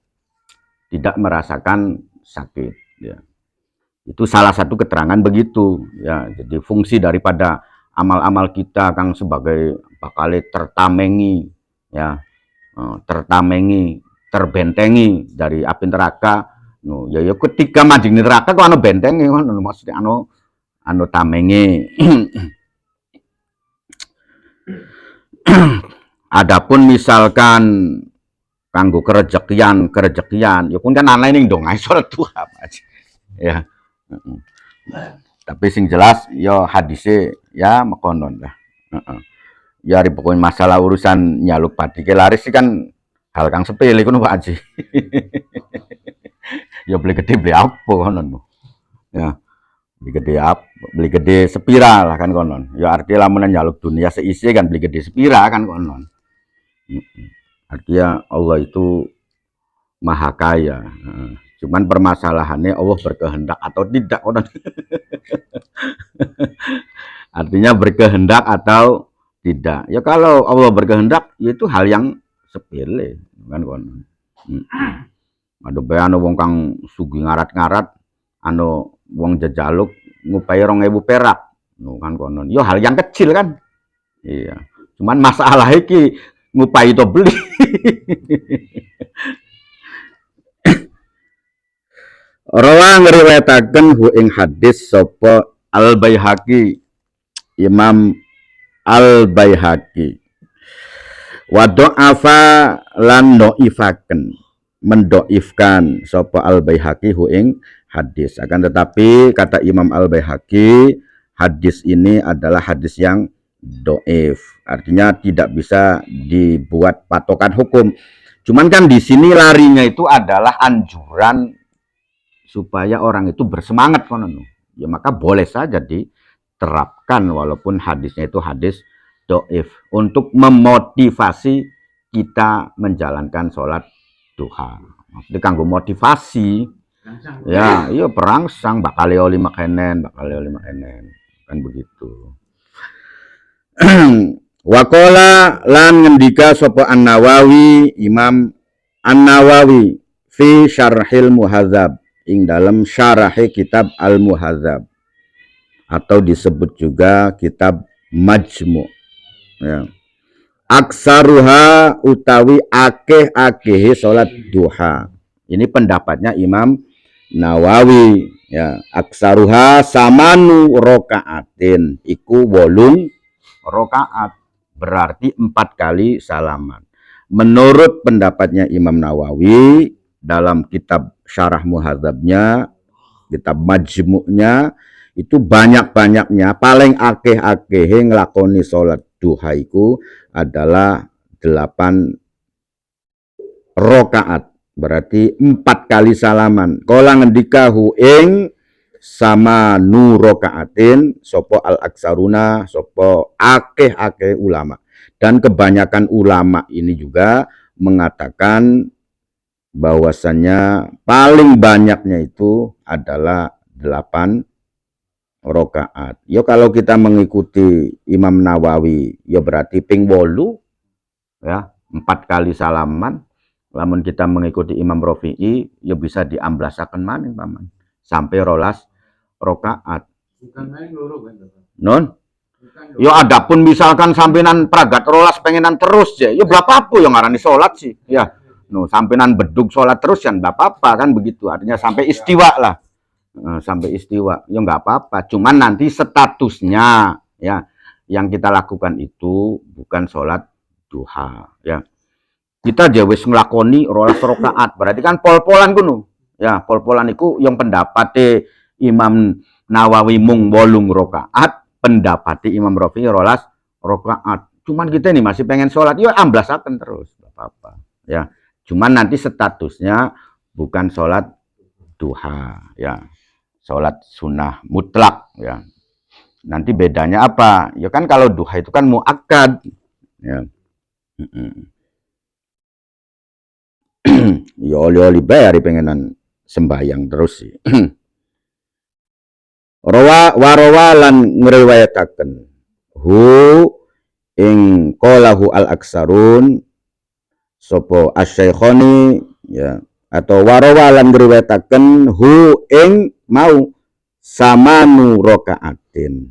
tidak merasakan sakit ya. Itu salah satu keterangan begitu ya. Jadi fungsi daripada amal-amal kita kang sebagai bakal tertamengi ya, tertamengi, terbentengi dari api neraka. No, ya ketika mancing neraka kok anu bentengi maksudnya anu tamengi. Adapun misalkan kanggo kerejekian ya pun kan aneh ning dong sholat Tuhan ya. Tapi sing jelas yo hadise ya mekonon lah. Ya pokoknya masalah urusan nyaluk padi ke laris kan hal kang sepele kono Pak Haji. Ya beli gede beli apa konon. Ya. Beli gede sepira lah kan konon. Ya artinya lamunan nyaluk dunia seisi kan beli gede sepira kan konon. Artinya Allah itu maha kaya. Cuman permasalahannya Allah berkehendak atau tidak konon. Artinya berkehendak atau tidak. Ya kalau Allah berkehendak itu hal yang sepele kan konon. Ada bae wong kang sugih ngarat-ngarat anu wong jejaluk ngupai 2.000 perak. No kan konon. Yo hal yang kecil kan. Iya. Cuman masalah iki ngupai itu beli. Rawa ngriwayataken hu ing hadis sapa Al-Baihaqi, Imam Al-Baihaqi. Wa dha'afa lan dhaifaken, mendoifkan sapa Al-Baihaqi hu ing hadis. Akan tetapi kata Imam Al-Baihaqi, hadis ini adalah hadis yang doif. Artinya tidak bisa dibuat patokan hukum. Cuman kan di sini larinya itu adalah anjuran supaya orang itu bersemangat konon. Ya maka boleh saja diterapkan walaupun hadisnya itu hadis doif untuk memotivasi kita menjalankan sholat duha. Maksudnya kanggo motivasi. Ya, iya perangsang bakal oli makenen kan begitu. Wakola lan ngendika sapa An-Nawawi, Imam An-Nawawi fi Syarhil Muhadzab, ing dalam syarahe kitab Al-Muhadzab atau disebut juga kitab Majmu' ya. Aksaruha utawi akeh-akehe salat duha. Ini pendapatnya Imam Nawawi ya. Aksaruha samanu rokaatin iku 8 rakaat, berarti 4 kali salaman. Menurut pendapatnya Imam Nawawi dalam kitab Syarah Muhadzabnya, kitab Majmu'nya, itu banyak-banyaknya paling akeh-akehe nglakoni salat duha iku adalah 8 rakaat, berarti 4 kali salaman. Kala ngendikahu ing sama nurokaatin sopo al-aksaruna, sopo akeh-akeh ulama. Dan kebanyakan ulama ini juga mengatakan bahwasannya paling banyaknya itu adalah 8 rakaat. Yo kalau kita mengikuti Imam Nawawi, yo berarti ping 8 ya, 4 kali salaman. Lamun kita mengikuti Imam Rafi'i, ya bisa diamblasaken maning paman sampai 12 rakaat. Non? Yo adapun misalkan sampenan pragat rolas pengenan terus ya, yo berapa apa yang ngarani sholat sih, ya. No, sampenan bedug sholat terus kan nggak apa-apa kan begitu, artinya sampai istiwa lah, sampai istiwa, yo nggak apa-apa. Cuman nanti statusnya ya, yang kita lakukan itu bukan sholat duha, ya. Kita aja wis nglakoni rolas rakaat, berarti kan pol-polan kuno, ya pol-polan itu yang pendapatnya Imam Nawawi mung 8 rakaat, pendapati Imam Rafi'i rolas rakaat. Cuman kita ini masih pengen sholat, ya amblasaken terus, gak apa-apa. Ya, cuman nanti statusnya bukan sholat duha, ya, sholat sunnah mutlak, ya. Nanti bedanya apa? Ya kan kalau duha itu kan muakkad, ya. Ya oli-oli bayar pengenan sembahyang terus sih. Rawa lan ngriwayataken hu ing qalahu al aksarun sapa asy-syaikhani, ya, atau warawa lan ngriwayataken hu ing mau samanu rakaatin,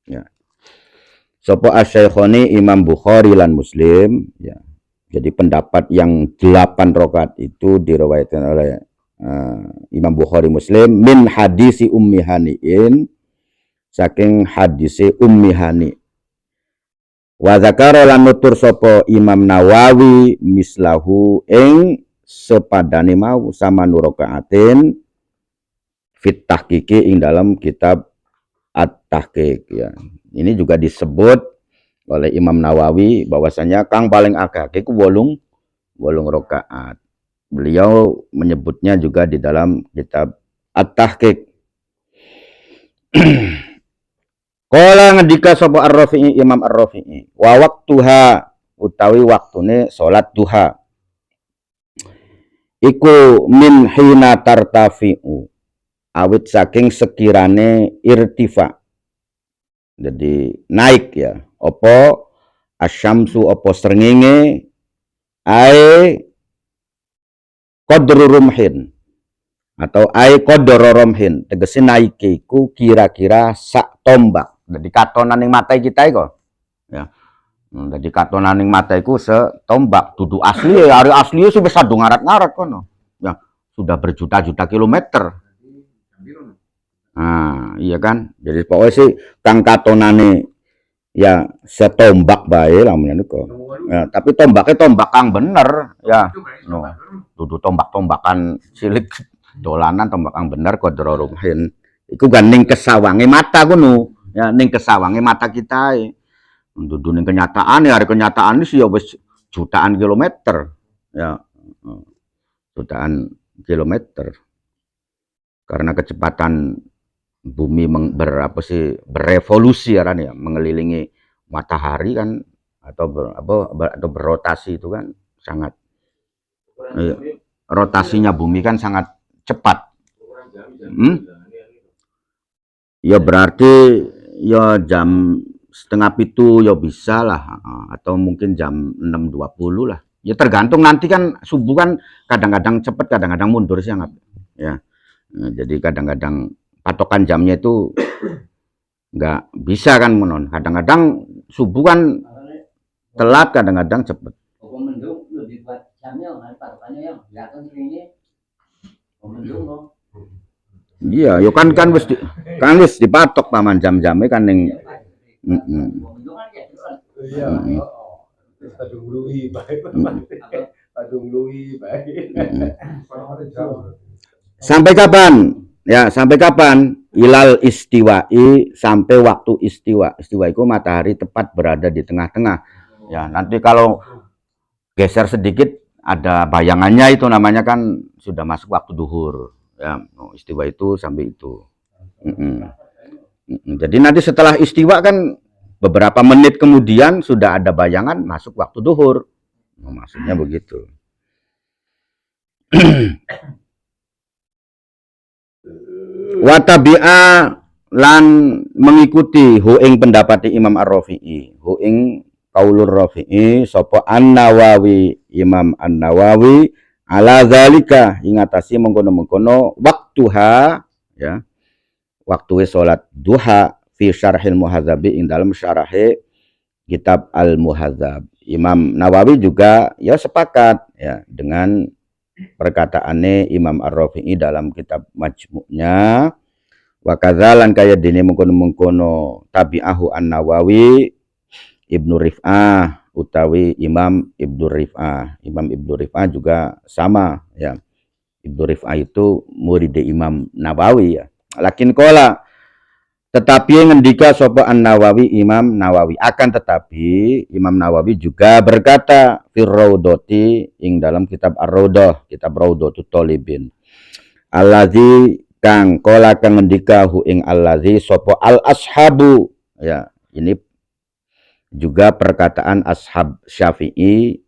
ya, sapa asy-syaikhani Imam Bukhari lan Muslim, ya. Jadi pendapat yang 8 rakaat itu diriwayatkan oleh Imam Bukhari Muslim min hadisi Ummi Hani'in, saking hadisi Ummi Hani. Wa dzakara lan nutur sapa Imam Nawawi mislahu ing sepadane mau sama nurakaatin fit tahqiqi ing dalam kitab At-Tahqiq, ya. Ini juga disebut oleh Imam Nawawi bahwasanya kang paling akeh ku 8 rakaat. Beliau menyebutnya juga di dalam kitab At-Tahqiq. Qala ngendika sapa Ar-Rafi'i, Imam Ar-Rafi'i, wa waqtuha utawi waktune salat duha iku min hina tartafi'u, awit saking sekirane irtifa, jadi naik, ya, opo asyamsu opo srengenge ae qadru rumhin atau ai qadra rumhin, tegese naike iku kira-kira sak tombak. Jadi katonan ning mata kita iku, ya. Jadi katonan ning mata iku setombak, dudu asli, hari asli wis sadung ngarat-ngarat kono. Ya, sudah berjuta-juta kilometer. Nah, iya kan? Jadi pokoknya sih kang katonane ya setombak bae lamun niku. Ya, tapi tombaknya tombak kang bener, ya. No. Dudu tombak-tombakan cilik dolanan, tombak kang bener qadra rumhin. Iku kan ning kesawange mata kuno, ya, ning kesawange mata kita. Dudu ning kenyataan, ya hari kenyataan sih ya wis jutaan kilometer, ya. Jutaan kilometer. Karena kecepatan bumi berevolusi ya, mengelilingi matahari kan, atau atau berotasi itu kan sangat, rotasinya bumi kan sangat cepat. Ya berarti ya jam setengah pitu ya bisa lah, atau mungkin jam 6.20 lah. Ya tergantung nanti kan subuh kan kadang-kadang cepat, kadang-kadang mundur siang, ya. Nah, jadi kadang-kadang patokan jamnya itu nggak bisa kan, menon. Kadang-kadang subuh kan telat, kadang-kadang cepet. Iya, yo kan wis dipatok paman jam-jamnya kan ning. Sampai kapan? Ya, sampai kapan? Ilal istiwa'i, sampai waktu istiwa. Istiwa itu matahari tepat berada di tengah-tengah. Ya, nanti kalau geser sedikit ada bayangannya, itu namanya kan sudah masuk waktu duhur. Ya, istiwa itu sampai itu. Jadi nanti setelah istiwa kan beberapa menit kemudian sudah ada bayangan masuk waktu duhur. Maksudnya begitu. Watabi'a lan mengikuti hu ing pendapat Imam Ar-Rafi'i, hu ing qaulur Rafi'i sapa An-Nawawi, Imam An-Nawawi ala zalika ingatasi mengkono-mengkono waktuha ya, waktu salat duha fi syarhil muhadzabi ing dalam syarahe kitab Al-Muhadzab. Imam Nawawi juga ya sepakat ya dengan perkataannya Imam Ar-Rafi'i dalam kitab Majmu'nya. Wa kadzalan kaya dene mengkono-mengkono tabi'ahu An-Nawawi Ibnu Rif'ah utawi Imam Ibnu Rif'ah. Imam Ibnu Rif'ah juga sama ya. Ibnu Rif'ah itu murid Imam Nawawi ya. Lakin kola tetapi ngendika sapa An-Nawawi, Imam Nawawi, akan tetapi Imam Nawawi juga berkata fir raudhati ing dalam kitab Ar-Raudhah, kitab Raudhatut Thalibin. Allazi kang kola kang ngendika hu ing allazi sapa al ashabu ya, ini juga perkataan ashab Syafi'i,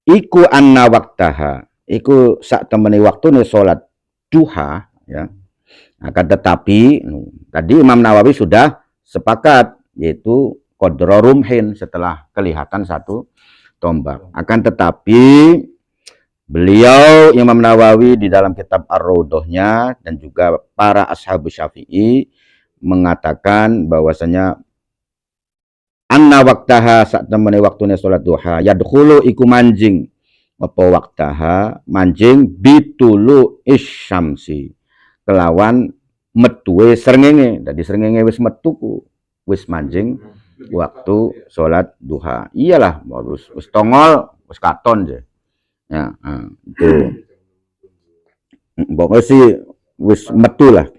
iku anna waktaha, iku sak temene waktune salat duha ya. Akan tetapi tadi Imam Nawawi sudah sepakat, yaitu qadra rumhin, setelah kelihatan satu tombak. Akan tetapi beliau Imam Nawawi di dalam kitab Ar-Raudhahnya dan juga para ashab Syafi'i mengatakan bahwasanya anna waktaha sak temene waktune salat duha yadkhulu iku manjing apa waktaha manjing bitulu isyamsi kelawan metuwe srengenge. Dadi srengenge wis metu wis manjing waktu salat duha. Iyalah wis tongol wis katon je. Ya, itu. Pokoknya sih wis metu lah.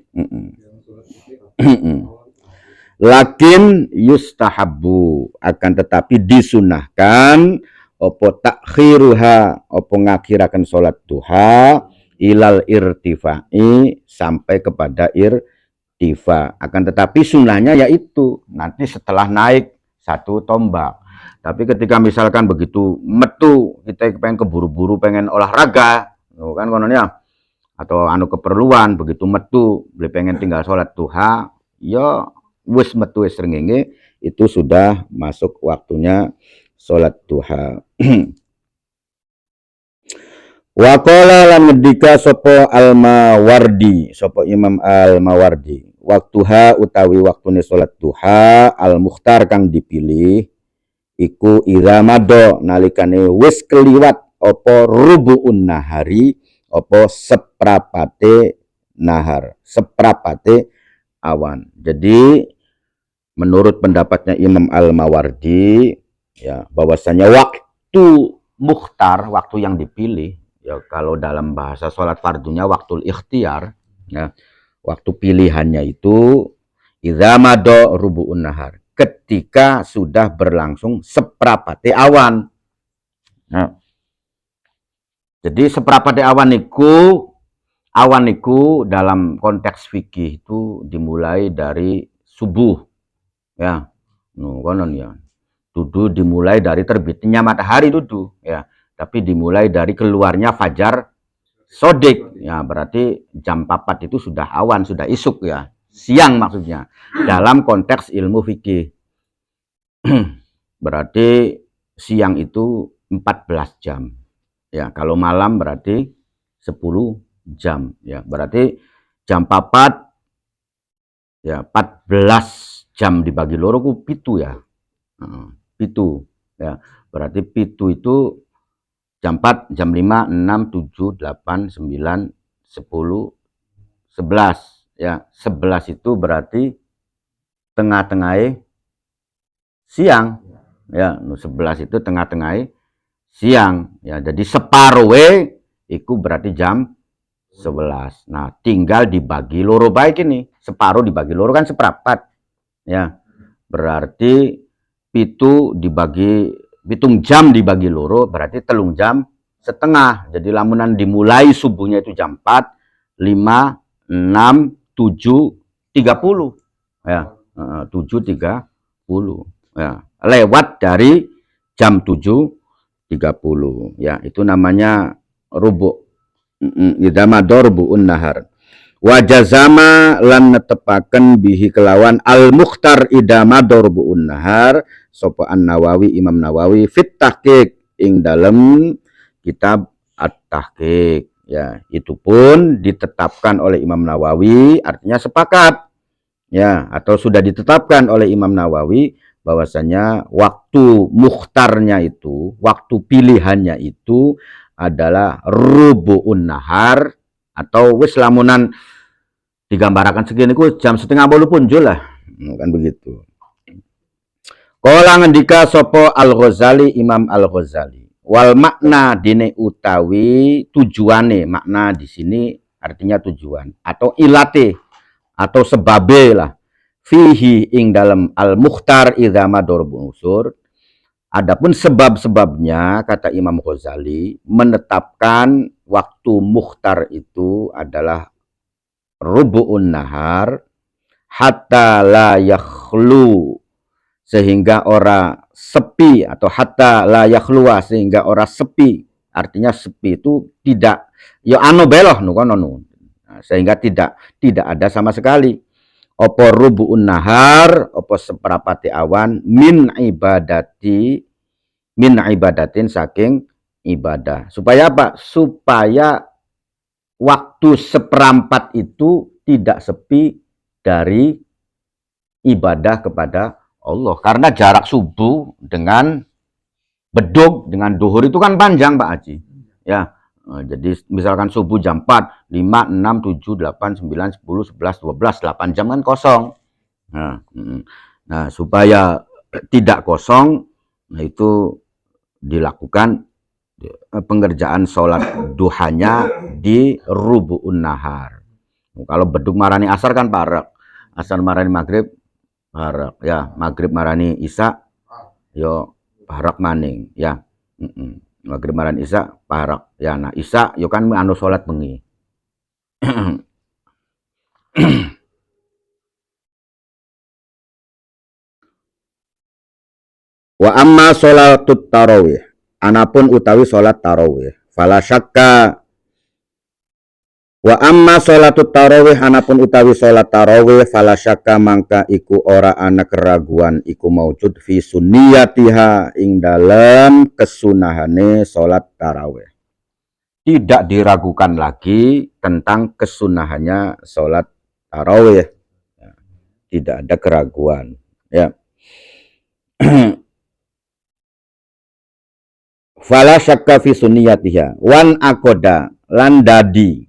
Lakin yustahabu, akan tetapi disunahkan opo takhiruha, opo ngakhirakan salat duha ilal irtifai, sampai kepada irtifa. Akan tetapi sunnahnya yaitu nanti setelah naik satu tombak. Tapi ketika misalkan begitu metu kita pengen keburu-buru pengen olahraga kan kononnya, atau anu keperluan begitu metu beli pengen tinggal sholat duha ya wis metu srengenge, itu sudah masuk waktunya sholat duha. Wa qala lan ngendika sapa Al-Mawardi, sapa Imam Al-Mawardi, waktuha utawi waktune salat duha al-mukhtar kang dipilih iku iramado nalikane wis keliwat apa rubuun nahari, apa seprapate nahar, seprapate awan. Jadi menurut pendapatnya Imam Al-Mawardi ya, bahwasanya waktu mukhtar, waktu yang dipilih ya, kalau dalam bahasa sholat fardunya waktu ikhtiar ya, waktu pilihannya itu idza mado rubuun nahar, ketika sudah berlangsung seprapate awan. Nah, jadi seprapate awan niku dalam konteks fikih itu dimulai dari subuh ya. Konon ya. Dudu dimulai dari terbitnya matahari dudu ya. Tapi dimulai dari keluarnya fajar sodik ya, berarti jam 4 itu sudah awan, sudah isuk ya, siang maksudnya dalam konteks ilmu fikih. Berarti siang itu 14 jam ya, kalau malam berarti 10 jam ya, berarti jam 4 ya, 14 jam dibagi loro ku pitu ya, pitu ya, berarti pitu itu jam 4, jam 5, 6, 7, 8, 9, 10, 11 ya. 11 itu berarti tengah-tengah siang ya. 11 itu tengah-tengah siang ya. Jadi separuhe itu berarti jam 11. Nah, tinggal dibagi loro baik ini. Separuh dibagi loro kan seperempat ya. Berarti pitu dibagi hitung jam dibagi loro berarti 3 jam setengah. Jadi lamunan dimulai subuhnya itu jam 4, 5, 6, 7, 30 ya, 7.30 ya, lewat dari jam 7.30 ya, itu namanya rubuk idama dorbuun nahar. Wajazama lan netepaken bihi kelawan al mukhtar idama dorbuun nahar sapa An-Nawawi Imam Nawawi fit tahqiq ing dalem kitab at-tahqiq. Ya, itu pun ditetapkan oleh Imam Nawawi, artinya sepakat. Ya, atau sudah ditetapkan oleh Imam Nawawi bahwasanya waktu mukhtarnya itu, waktu pilihannya itu adalah rubu'un nahar atau wis lamunan digambarkan segini ku jam setengah 8 punjul lah. Kan begitu. Kala ngendika sapa Al-Ghazali Imam Al-Ghazali. Wal makna dine utawi tujuane, makna di sini artinya tujuan atau ilate atau sebabe lah. Fihi ing dalam al-mukhtar idza madorbu unsur. Adapun sebab-sebabnya kata Imam Ghazali menetapkan waktu mukhtar itu adalah rubu'un nahar hatta la yakhlu sehingga ora sepi atau hatta la yakhluwa sehingga ora sepi, artinya sepi itu tidak ya anu beloh nu kono nu. Sehingga tidak ada sama sekali opo rubu'un nahar opo seperapati awan min ibadatin saking ibadah. Supaya apa? Supaya waktu seperempat itu tidak sepi dari ibadah kepada Allah. Karena jarak subuh dengan beduk dengan duhur itu kan panjang Pak Haji. Ya, jadi misalkan subuh jam 4, 5, 6, 7, 8, 9, 10, 11, 12, 8 jam kan kosong. Nah, supaya tidak kosong, nah itu dilakukan pengerjaan sholat duhanya di rubu'un nahar. Kalau beduk marani asar kan parek, asar marani maghrib parek, ya maghrib marani isya yo parek maning, ya maghrib marani isya parek, ya nah isya yo kan anu sholat bengi. Wa amma sholatut tarawih, anapun utawi sholat tarawih, fala syakka. Wa amma sholatut tarawih, anapun utawi sholat tarawih, fala syakka mangka iku ora ana keraguan iku maujud fi sunniyatiha ing dalam kesunahane sholat tarawih. Tidak diragukan lagi tentang kesunahannya sholat tarawih. Tidak ada keraguan. Ya. Fala syakka fi sunniyatiha wan akoda lan dadi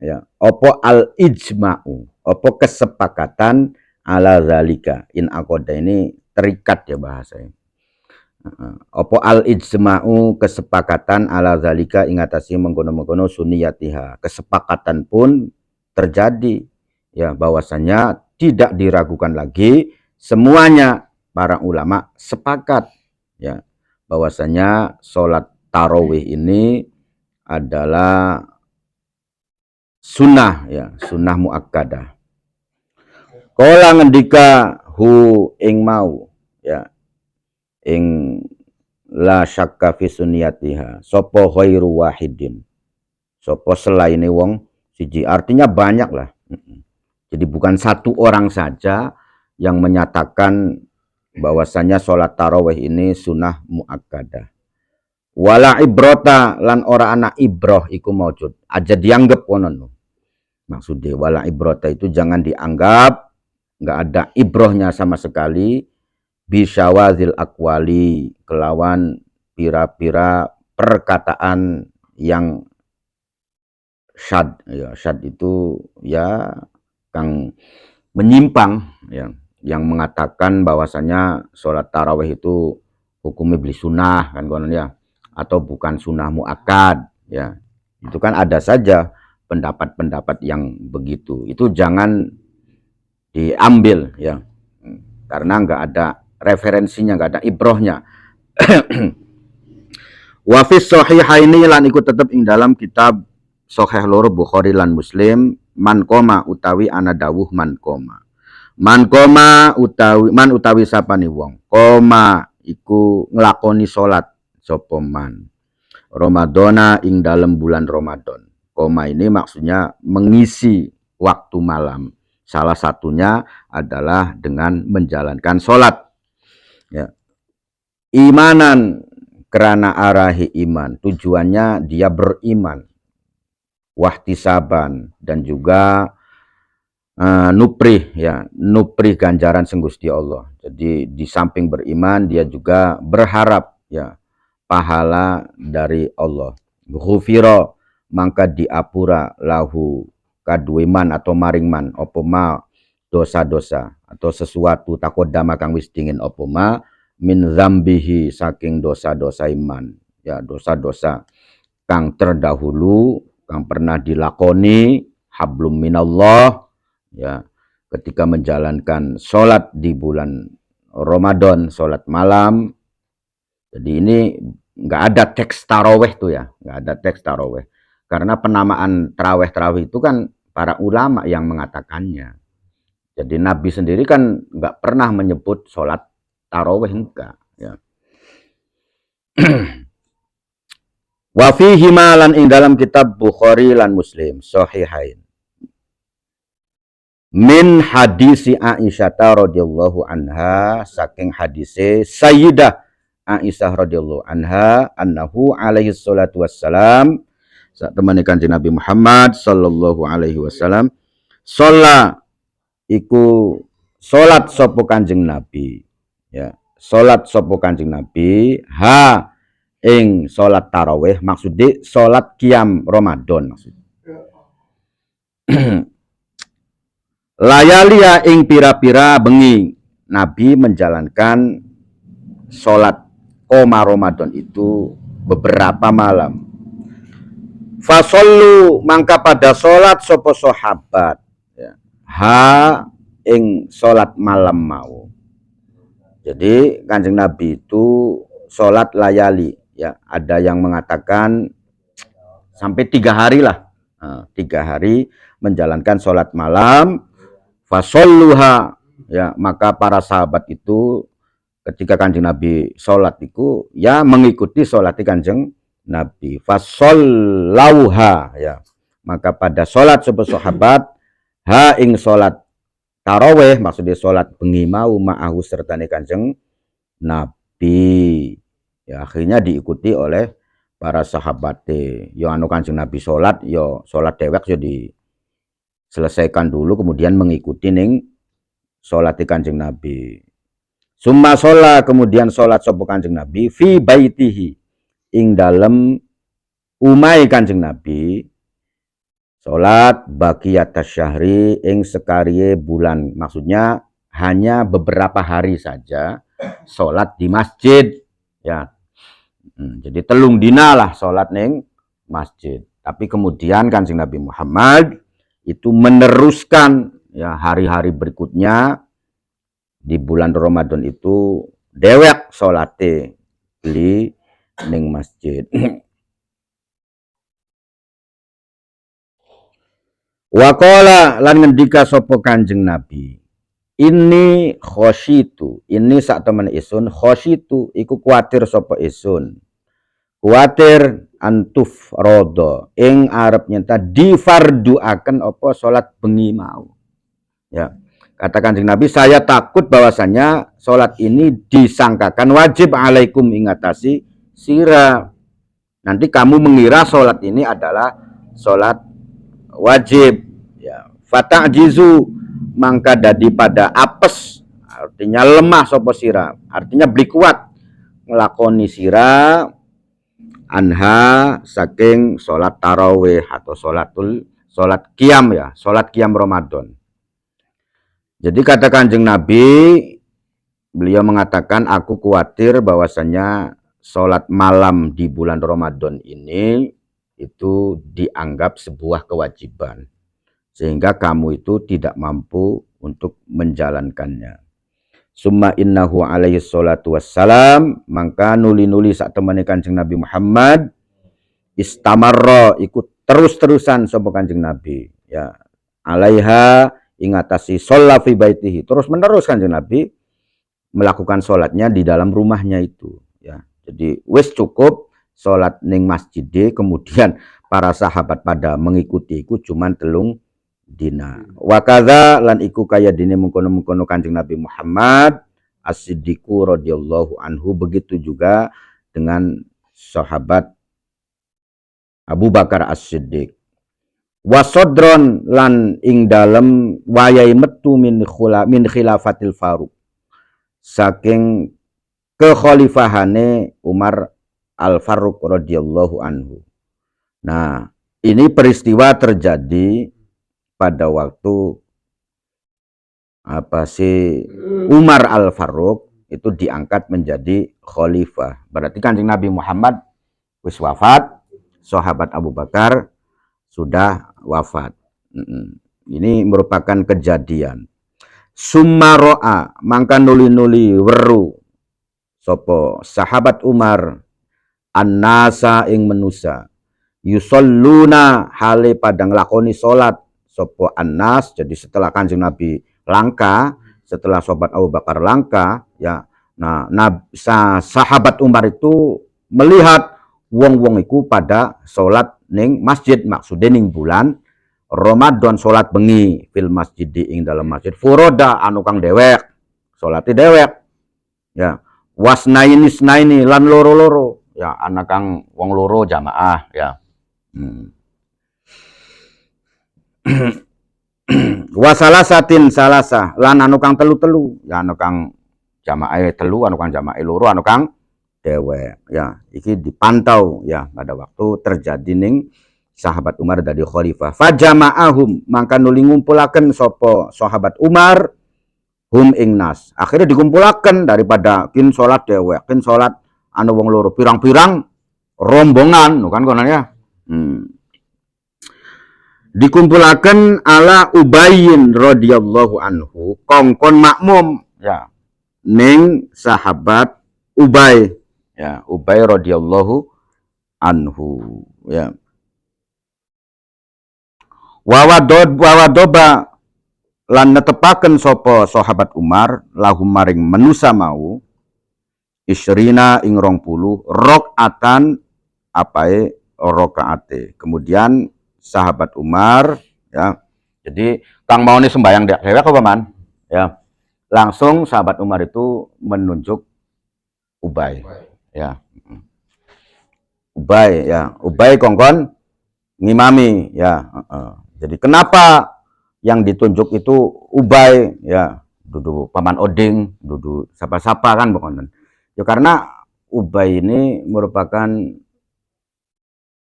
ya opo al ijma'u opo kesepakatan ala zalika. In akoda ini terikat ya bahasanya. Opo al ijma'u kesepakatan ala zalika ingatasi mengkono-mengkono sunniyatiha. Kesepakatan pun terjadi ya bahwasanya tidak diragukan lagi, semuanya para ulama sepakat ya bahwasanya sholat tarawih ini adalah sunnah ya, sunnah muakkadah. Kala ngendika hu ing mau ya ing la syakka fi sunniyatiha sapa ghairu wahidin, sapa selaine wong siji, artinya banyak lah. Jadi bukan satu orang saja yang menyatakan bahwasanya sholat tarawih ini sunnah muakkadah. Wala ibrota lan ora ana ibroh iku maujud. Aja dianggap konon. Maksudnya wala ibrota itu jangan dianggap, nggak ada ibrohnya sama sekali. Bisyawazil akwali kelawan pira-pira perkataan yang syad. Ya, syad itu ya kang menyimpang ya. Yang mengatakan bahwasanya sholat tarawih itu hukumnya beli sunnah kan konon ya, atau bukan sunnah muakkad ya, itu kan ada saja pendapat-pendapat yang begitu. Itu jangan diambil ya, karena nggak ada referensinya, nggak ada ibrohnya. Wa fi shahihaini lan iku tetep ing dalam kitab Sahih loro Bukhari lan Muslim man koma utawi ana dawuh man koma. Man koma utawi sapane wong. Koma iku nglakoni salat sapa man. Ramadana ing dalem bulan Ramadan. Koma ini maksudnya mengisi waktu malam. Salah satunya adalah dengan menjalankan sholat. Ya. Imanan kerana arahi iman. Tujuannya dia beriman. Wahtisaban dan juga nuprih ya, nuprih ganjaran senggusti Allah. Jadi di samping beriman dia juga berharap ya pahala dari Allah. Ghufira mangka diapura lahu kaduiman atau maringman opoma dosa-dosa atau sesuatu takodama kang wis dingin opoma min zambihi saking dosa-dosa iman ya, dosa-dosa kang terdahulu kang pernah dilakoni hablum minallah ya, ketika menjalankan sholat di bulan Ramadan, sholat malam. Jadi ini nggak ada teks taraweh tuh ya, nggak ada teks taraweh. Karena penamaan taraweh itu kan para ulama yang mengatakannya. Jadi Nabi sendiri kan nggak pernah menyebut sholat taraweh, enggak. Ya. Wa fihi malan ing dalam kitab Bukhari lan Muslim sahihain. Min hadisi Aisyah radhiyallahu anha saking hadise Sayyidah Aisyah radhiyallahu anha annahu alaihi salatu wassalam saat temani Kanjeng Nabi Muhammad sallallahu alaihi wasallam sholat iku sholat sapa Kanjeng Nabi ya, sholat sapa Kanjeng Nabi ha ing sholat tarawih maksudnya sholat qiyam Ramadan maksudnya. Layalia ing pira-pira bengi Nabi menjalankan sholat koma Ramadan itu beberapa malam. Fasollu mangka pada sholat sopo sahabat ya. Ha ing sholat malam mau. Jadi Kanjeng Nabi itu sholat layali ya, ada yang mengatakan sampai 3 hari lah, 3 hari menjalankan sholat malam. Fasolluha ya, maka para sahabat itu ketika Kanjeng Nabi sholat itu ya mengikuti sholat Kanjeng Nabi. Fasollauha ya, maka pada sholat sebuah sahabat ha ing sholat taraweh maksudnya sholat bengi mau ma'ahu sertane Kanjeng Nabi ya, akhirnya diikuti oleh para sahabat yo anu Kanjeng Nabi sholat yo sholat dewek yo diselesaikan dulu kemudian mengikuti ning sholat Kanjeng Nabi. Summa sholat kemudian sholat sapa Kanjeng Nabi fi baitihi ing dalem umai Kanjeng Nabi sholat baqiyat syahri ing sekariye bulan, maksudnya hanya beberapa hari saja sholat di masjid ya. Jadi telung dina lah sholat ning masjid, tapi kemudian Kanjeng Nabi Muhammad itu meneruskan ya hari-hari berikutnya di bulan Ramadan itu dewek sholate beli ning masjid. Waqala lan ngendika sapa Kanjeng Nabi, ini khosyitu, ini sak temen isun khosyitu iku kuatir sapa isun. Kuatir antuf rodo ing arep nyenta difarduaken apa salat bengi mau. Ya. Kata Kanjeng Nabi, saya takut bahwasanya sholat ini disangkakan wajib alaikum ingatasi sira. Nanti kamu mengira sholat ini adalah sholat wajib. Ya. Fata'jizu mangka dadi pada apes, artinya lemah sopo sira, artinya beli kuat ngelakoni sira anha saking sholat tarawih atau sholat qiyam ya, sholat qiyam Ramadan. Jadi kata Kanjeng Nabi, beliau mengatakan aku khawatir bahwasanya sholat malam di bulan Ramadan ini itu dianggap sebuah kewajiban. Sehingga kamu itu tidak mampu untuk menjalankannya. Summa innahu alaihi salatu wassalam, maka nuli-nuli saat temani Kanjeng Nabi Muhammad istamarra ikut terus-terusan sapa Kanjeng Nabi ya alaiha ingatasi sholat fi baitihi, terus menerus Kanjeng Nabi melakukan sholatnya di dalam rumahnya itu ya. Jadi wis cukup sholat ning masjid kemudian para sahabat pada mengikutiku cuman telung dina. Wa kadza lan iku kaya dene mengkono-mengkono Kanjeng Nabi Muhammad As-Siddiqu radhiyallahu anhu, begitu juga dengan sahabat Abu Bakar As-Siddiq. Wasodron lan ing dalem wayai metu min khilafatil Faruq, saking kekhalifahane Umar Al-Faruq radhiyallahu anhu. Nah, ini peristiwa terjadi pada waktu Umar Al-Faruq itu diangkat menjadi khalifah. Berarti Kanjeng Nabi Muhammad wis wafat, sahabat Abu Bakar sudah wafat. Ini merupakan kejadian. Summaro'a mangka nuli-nuli weru sopo sahabat Umar annasa ing menusa yusalluna hale padang lakoni salat sopo annas. Jadi setelah Kanjeng Nabi langka, setelah sahabat Abu Bakar langka, ya, nah sahabat Umar itu melihat wong-wong iku pada salat ning masjid, maksudnya ning bulan Ramadan, salat bengi fil masjid ing dalam masjid furoda anu kang dewek, salate dewek, ya, wasnaini lan loro-loro, ya, anak kang wong loro jamaah, ya. Wasalasatin salasa lan anu kang telu-telu, ya, anu kang jamaah telu, anu kang jamaah loro, anu kang dewek, ya. Iki dipantau, ya, pada waktu terjadi ning sahabat Umar dari khalifah. Fajama'ahum mangka nuli ngumpulaken sapa sahabat Umar hum ing nas. Akhirnya dikumpulaken daripada kin salat dewek, kin salat anu wong loro, pirang-pirang rombongan, kan kono ya. Dikumpulaken ala Ubayyin radhiyallahu anhu, kongkon makmum, ya, ning sahabat Ubay, ya, Ubay radhiyallahu anhu, ya. Wawadoba lan netepaken sapa sahabat Umar lahum maring menusa mau isrina ing 20 rakaatan apae rakaate. Kemudian sahabat Umar, ya, jadi kang mau nih sembayang dewek apa man, ya, langsung sahabat Umar itu menunjuk Ubay, ya, Ubay, ya, Ubay kongkon ngimami, ya. Jadi kenapa yang ditunjuk itu Ubay, ya, dudu paman Oding, dudu sapa-sapa kan pokoknya. Ya karena Ubay ini merupakan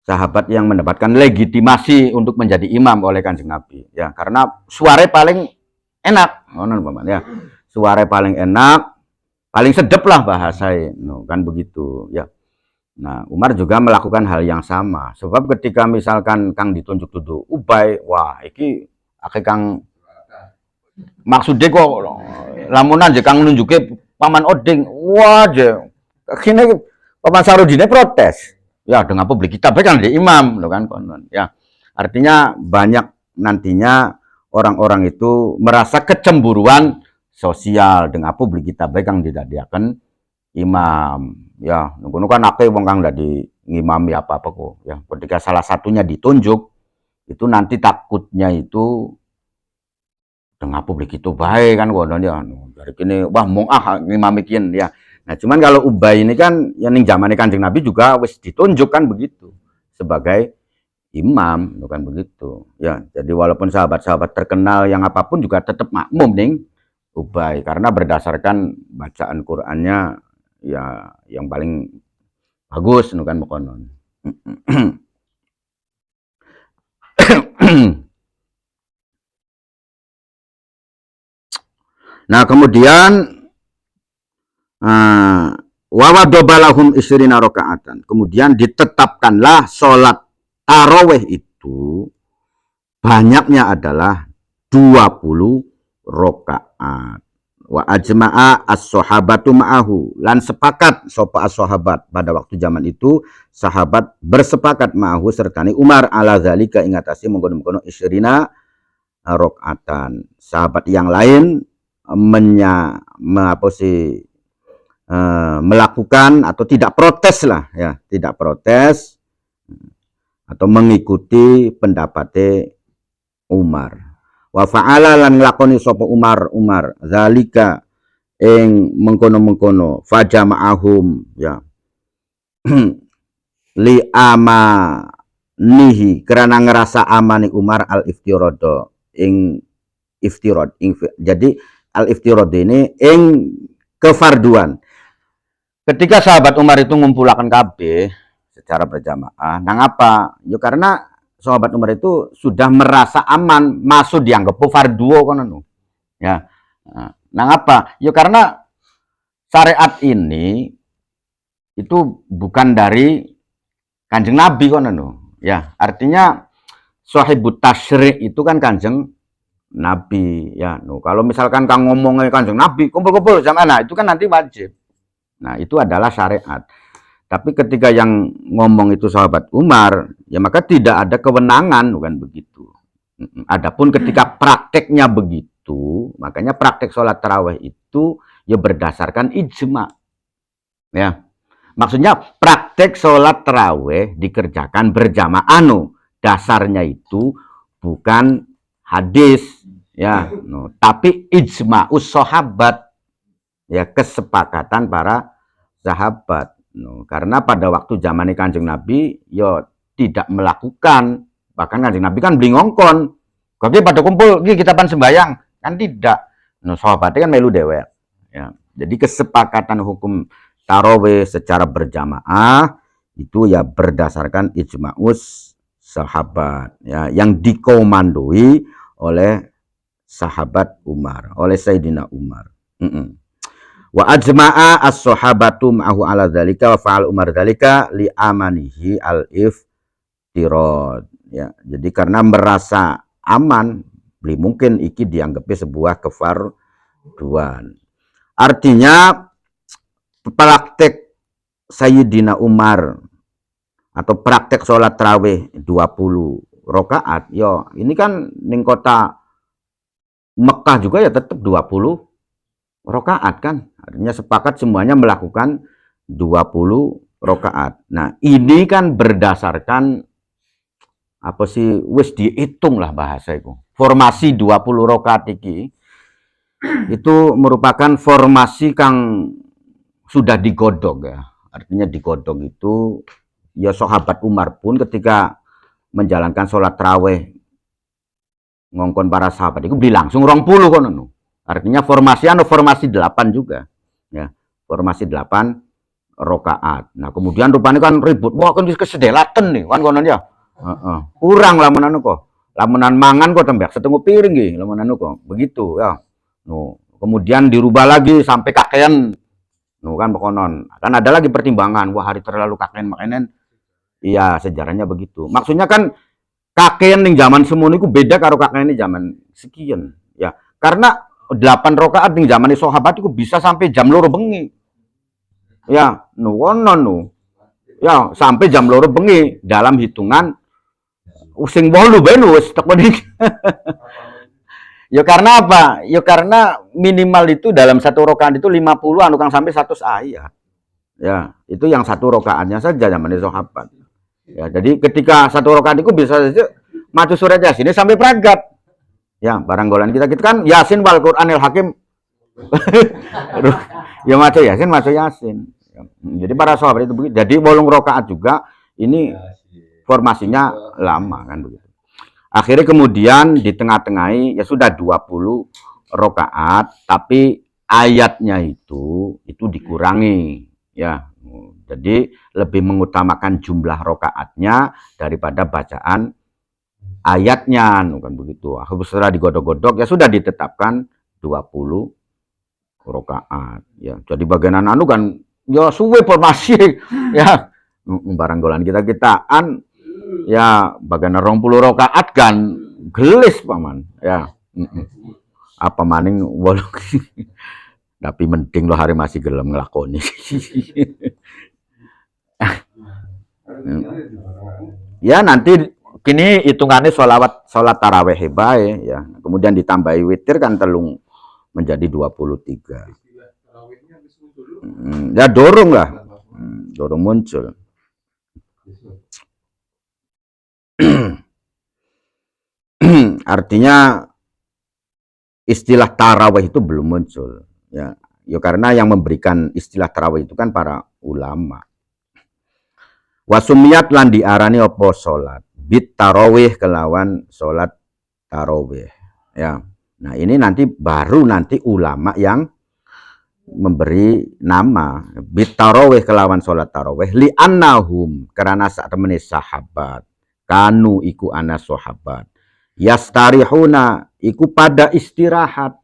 sahabat yang mendapatkan legitimasi untuk menjadi imam oleh Kanjeng Nabi, ya, karena suara paling enak, ya, suara paling enak, paling sedep lah bahasanya, kan begitu, ya. Nah, Umar juga melakukan hal yang sama. Sebab ketika misalkan kang ditunjuk tuduh Ubay, wah, iki akeh kang maksudnya kok lamunan je kang nunjuke paman Oding, wah je. Kini paman Sarudine protes. Ya, dengan publik kita kan di imam, loh kan, ya. Artinya banyak nantinya orang-orang itu merasa kecemburuan sosial dengan publik kita kang didadiaken imam, ya, nunggu kan akeh wong kang dadi ngimami apa-apa kok, ya. Ketika salah satunya ditunjuk itu nanti takutnya itu dengan publik itu baik kan kok, ya, dari kini wah mong ngimami kian, ya. Nah, cuman kalau Ubay ini kan yang ning zamane Kanjeng Nabi juga wis ditunjuk kan begitu sebagai imam, bukan begitu, ya. Jadi walaupun sahabat-sahabat terkenal yang apapun juga tetap makmum ning Ubay karena berdasarkan bacaan Qur'annya, ya, yang paling bagus kan mokonon. Nah, kemudian wawadobalahum isrina rakaatan. Kemudian ditetapkanlah sholat tarawih itu banyaknya adalah 20 rakaat. Wa ajma'a as-sahabatu ma'ahu, lan sepakat sapa as-sahabat pada waktu zaman itu sahabat bersepakat ma'ahu sertane Umar ala zalika ing atase mengkono-mengkono isrina rakaatan. Sahabat yang lain melakukan atau tidak protes lah, ya, tidak protes atau mengikuti pendapatnya Umar. Wa fa'ala lan nglakoni sapa Umar zalika ing mengkono-mengkono fajama'ahum ya li amanihi karena ngerasa amani Umar al iftirado ing iftirad jadi al iftirad ini ing kefarduan. Ketika sahabat Umar itu ngumpulakan KB secara berjamaah, nang apa? Ya karena sahabat Umar itu sudah merasa aman, masuk dianggap fardu kono. Ya. Nang apa? Ya karena syariat ini itu bukan dari Kanjeng Nabi kono. Ya, artinya sahibut tasyri' itu kan Kanjeng Nabi ya. Kalau misalkan Kang ngomongnya Kanjeng Nabi, kumpul-kumpul sama nah itu kan nanti wajib. Nah, itu adalah syariat. Tapi ketika yang ngomong itu sahabat Umar, ya maka tidak ada kewenangan, bukan begitu. Adapun ketika prakteknya begitu, makanya praktek sholat tarawih itu ya berdasarkan ijma. Ya, maksudnya praktek sholat tarawih dikerjakan berjamaah. Dasarnya itu bukan hadis, ya, tapi ijma'us sahabat, ya kesepakatan para sahabat. Karena pada waktu zaman Kanjeng Nabi yo tidak melakukan, bahkan Kanjeng Nabi kan beli ngongkon kaki pada kumpul kita pan sembayang kan tidak. Sahabatnya kan melu dewek ya. Jadi kesepakatan hukum tarawih secara berjamaah itu ya berdasarkan ijma'us sahabat ya, yang dikomandoi oleh sahabat Umar, oleh Sayyidina Umar. Wa ajma'a as-sahabatu ma'ahu ala dzalika wa fa'al Umar dzalika li amanihi al-iftirad ya. Jadi karena merasa aman, beli mungkin iki dianggapnya sebuah kefarduan. Artinya praktek Sayyidina Umar atau praktek sholat tarawih 20 rakaat yo ini kan ning kota Mekah juga ya tetap 20 rakaat kan. Artinya sepakat semuanya melakukan 20 rakaat. Nah, ini kan berdasarkan apa sih wis dihitung lah bahasa itu. Formasi 20 rakaat iki itu merupakan formasi kang sudah digodok ya. Artinya digodok itu ya sahabat Umar pun ketika menjalankan sholat tarawih ngongkon para sahabat itu beli langsung 20 kono. Artinya formasi formasi 8 juga. Ya, formasi 8 rakaat. Nah, kemudian rupanya kan ribut. Wah, kan kesedelaten nih, kan konon ya. Kurang lamunan kok. Lamunan mangan kok tembak setengah piring nggih, lamunan kok. Begitu ya. Kemudian dirubah lagi sampai kakean. Kan konon. Kan ada lagi pertimbangan. Wah, hari terlalu kakean makanan. Iya, sejarahnya begitu. Maksudnya kan kakean ning zaman semono iku beda karo kakean ning zaman sekian. Ya, karena 8 rakaat ning zaman sahabat itu bisa sampai jam 2 bengi. Ya, ya, sampai jam 2 bengi dalam hitungan sing 8 ben wis teko iki. Ya karena apa? Ya karena minimal itu dalam satu rakaat itu 50 anu kang sampai 100 ayat. Ya, itu yang satu rakaatnya saja zaman sahabat. Ya, jadi ketika satu rakaat itu bisa saja maca surat Yasin sampai peragat. Ya, barang golan kita kan Yasin wal Qur'anil Hakim. Ya maca Yasin. Jadi para sahabat itu begitu. Jadi 8 rakaat juga ini formasinya lama kan begitu. Akhirnya kemudian di tengah-tengahi ya sudah 20 rakaat tapi ayatnya itu dikurangi ya. Jadi lebih mengutamakan jumlah rakaatnya daripada bacaan ayatnya kan begitu. Setelah digodok-godok ya sudah ditetapkan 20 rakaat ya. Jadi bagian anu kan ya suwe formasi ya barang golan kitaan ya bagian 20 rakaat kan gelis paman ya. Apa maning walau tapi mending lo hari masih gelem ngelakoni. Ya nanti kini hitungannya sholat taraweh bae ya. Kemudian ditambahi witir kan telung menjadi 23. Ya dorong lah. Dorong muncul. Artinya istilah tarawih itu belum muncul, ya. Ya karena yang memberikan istilah tarawih itu kan para ulama. Wasumiyat lan diarani apa salat bit tarawih kelawan salat tarawih, ya. Nah ini nanti baru nanti ulama yang memberi nama bit tarawih kelawan salat tarawih li annahum karena saat temene sahabat kanu iku ana sahabat yastarihuna iku pada istirahat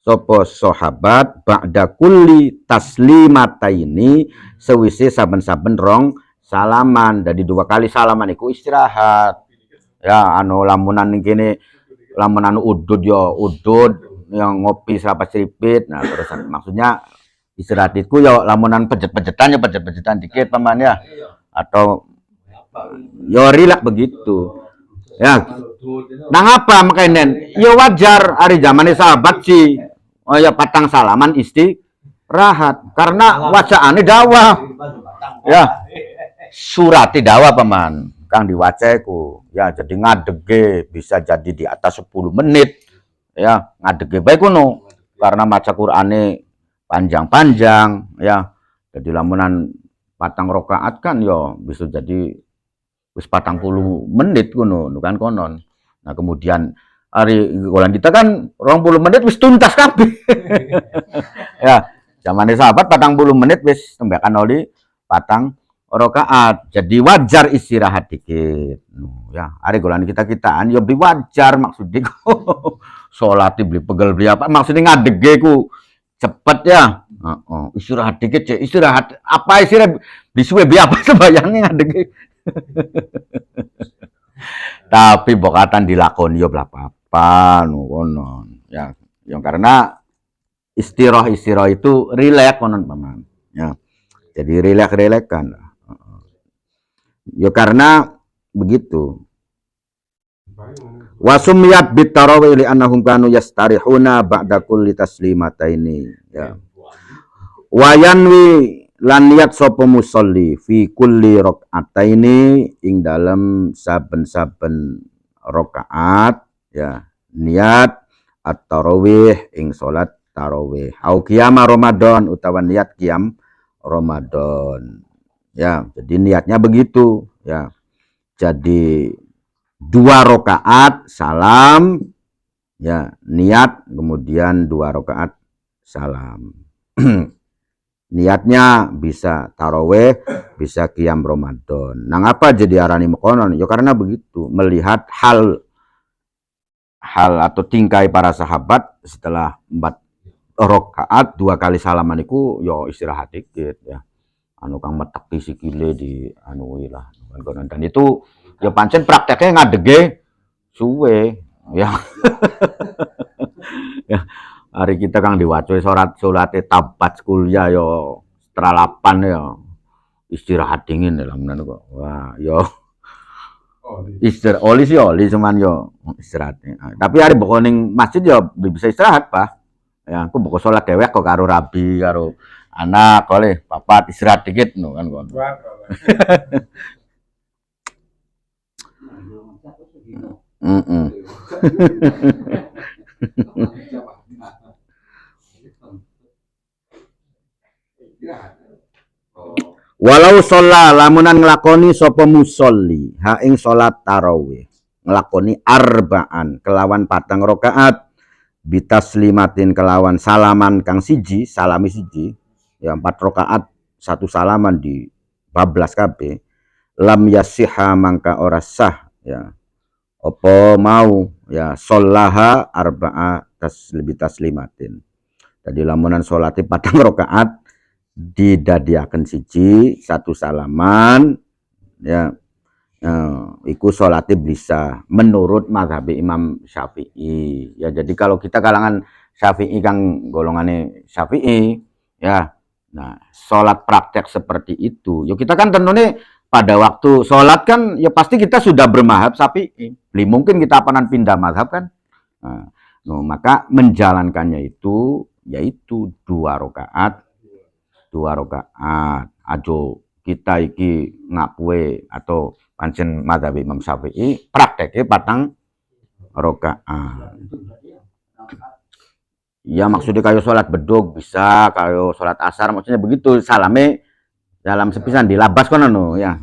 sopo sahabat ba'da kulli taslimataini sewise saben-saben rong salaman. Dari 2 kali salaman iku istirahat, ya anu lamunan kene lamunan udud ya udud yang ngopi serapat seripit. Nah terus maksudnya istirahat itu ya lamunan pejet-pejetan ya pejet-pejetan dikit paman ya, atau ya rilak begitu ya. Nah apa makanya ya wajar hari zamannya sahabat sih, oh ya patang salaman istirahat karena wacaane dakwah ya, surati dakwah paman kang diwaceku ya, jadi ngadege bisa jadi di atas 10 menit ya, ngadege baik kuno karena maca Qur'ane panjang-panjang ya. Jadi lamunan patang rokaat kan yo bisa jadi wis 40 menit kuno kan konon. Nah kemudian hari golan kita kan 20 menit wis tuntas kabeh. Ya, zamane sahabat 40 menit wis tembakan oli patang rokaat. Jadi wajar istirahat dikit. Ya, hari golan kita-kitaan ya beli wajar maksudnya. Salat beli pegel beli apa maksudnya ngadege ku cepet ya. Istirahat dikit ya, istirahat apa istirahat bisuwe bi apa sebayangnya ngadege. Tapi bokatan dilakoni yo apa ngono ya. Yang karena istirahat itu rileks konon paman ya. Jadi rileks kan. Ya karena begitu. Wasumiyat bit tarawih li annahum kanu yastarihuna ba'da kulli taslimataini ya. Wayanwi lan niat sapa musolli fi kulli rakaataini ing dalam saben-saben rakaat ya, niat at-tarawih ing salat tarawih au qiyam Ramadan utawa niat qiyam Ramadan ya. Jadi niatnya begitu ya, jadi 2 rakaat salam ya, niat kemudian 2 rakaat salam. Niatnya bisa taraweh, bisa qiyam Ramadan. Nah, ngapa jadi arani mekonon? Ya karena begitu, melihat hal atau tingkai para sahabat setelah 4 rakaat 2 kali salaman iku yo istirahat dikit ya. Anu kang meteki sikile di anu lah. Dan itu ya pancen prakteknya ngadege suwe ya. Ya. Hari kita kang diwaca salate tabat kuliah yo setengah 8 ya. Istirahat dingin ya lamunan kok. Wah, yo istirahat oli sih oli cuman yo istirahat. Tapi hari boko ning masjid yo bisa istirahat, Pak. Ya, aku boko salat dewek kok karo rabi karo anak oleh papat istirahat dikit no kan kon. Walau sholat lamunan ngelakoni sopo musolli ha ing sholat tarawih ngelakoni arbaan kelawan patang rokaat bitaslimatin kelawan salaman kang siji salami siji ya 4 rokaat 1 salaman di bablas kabeh lam yasiha mangka ora sah ya opo mau ya sholaha arba'a taslimatin. Jadi lamunan sholati patang rokaat didadiaken siji 1 salaman ya, iku sholatnya bisa menurut mazhab Imam Syafi'i ya. Jadi kalau kita kalangan Syafi'i kang golongannya Syafi'i ya, nah sholat praktek seperti itu yuk kita kan tentunya pada waktu sholat kan ya pasti kita sudah bermazhab Syafi'i, mungkin kita apanan pindah mazhab kan. Nah, maka menjalankannya itu yaitu 2 rakaat ajo kita iki ngakwe atau pancen mazhab Imam Syafi'i prakteknya patang rakaat. Ya maksudnya kayak sholat beduk bisa, kayak sholat asar maksudnya begitu, salame dalam sepisan dilabas kono no ya.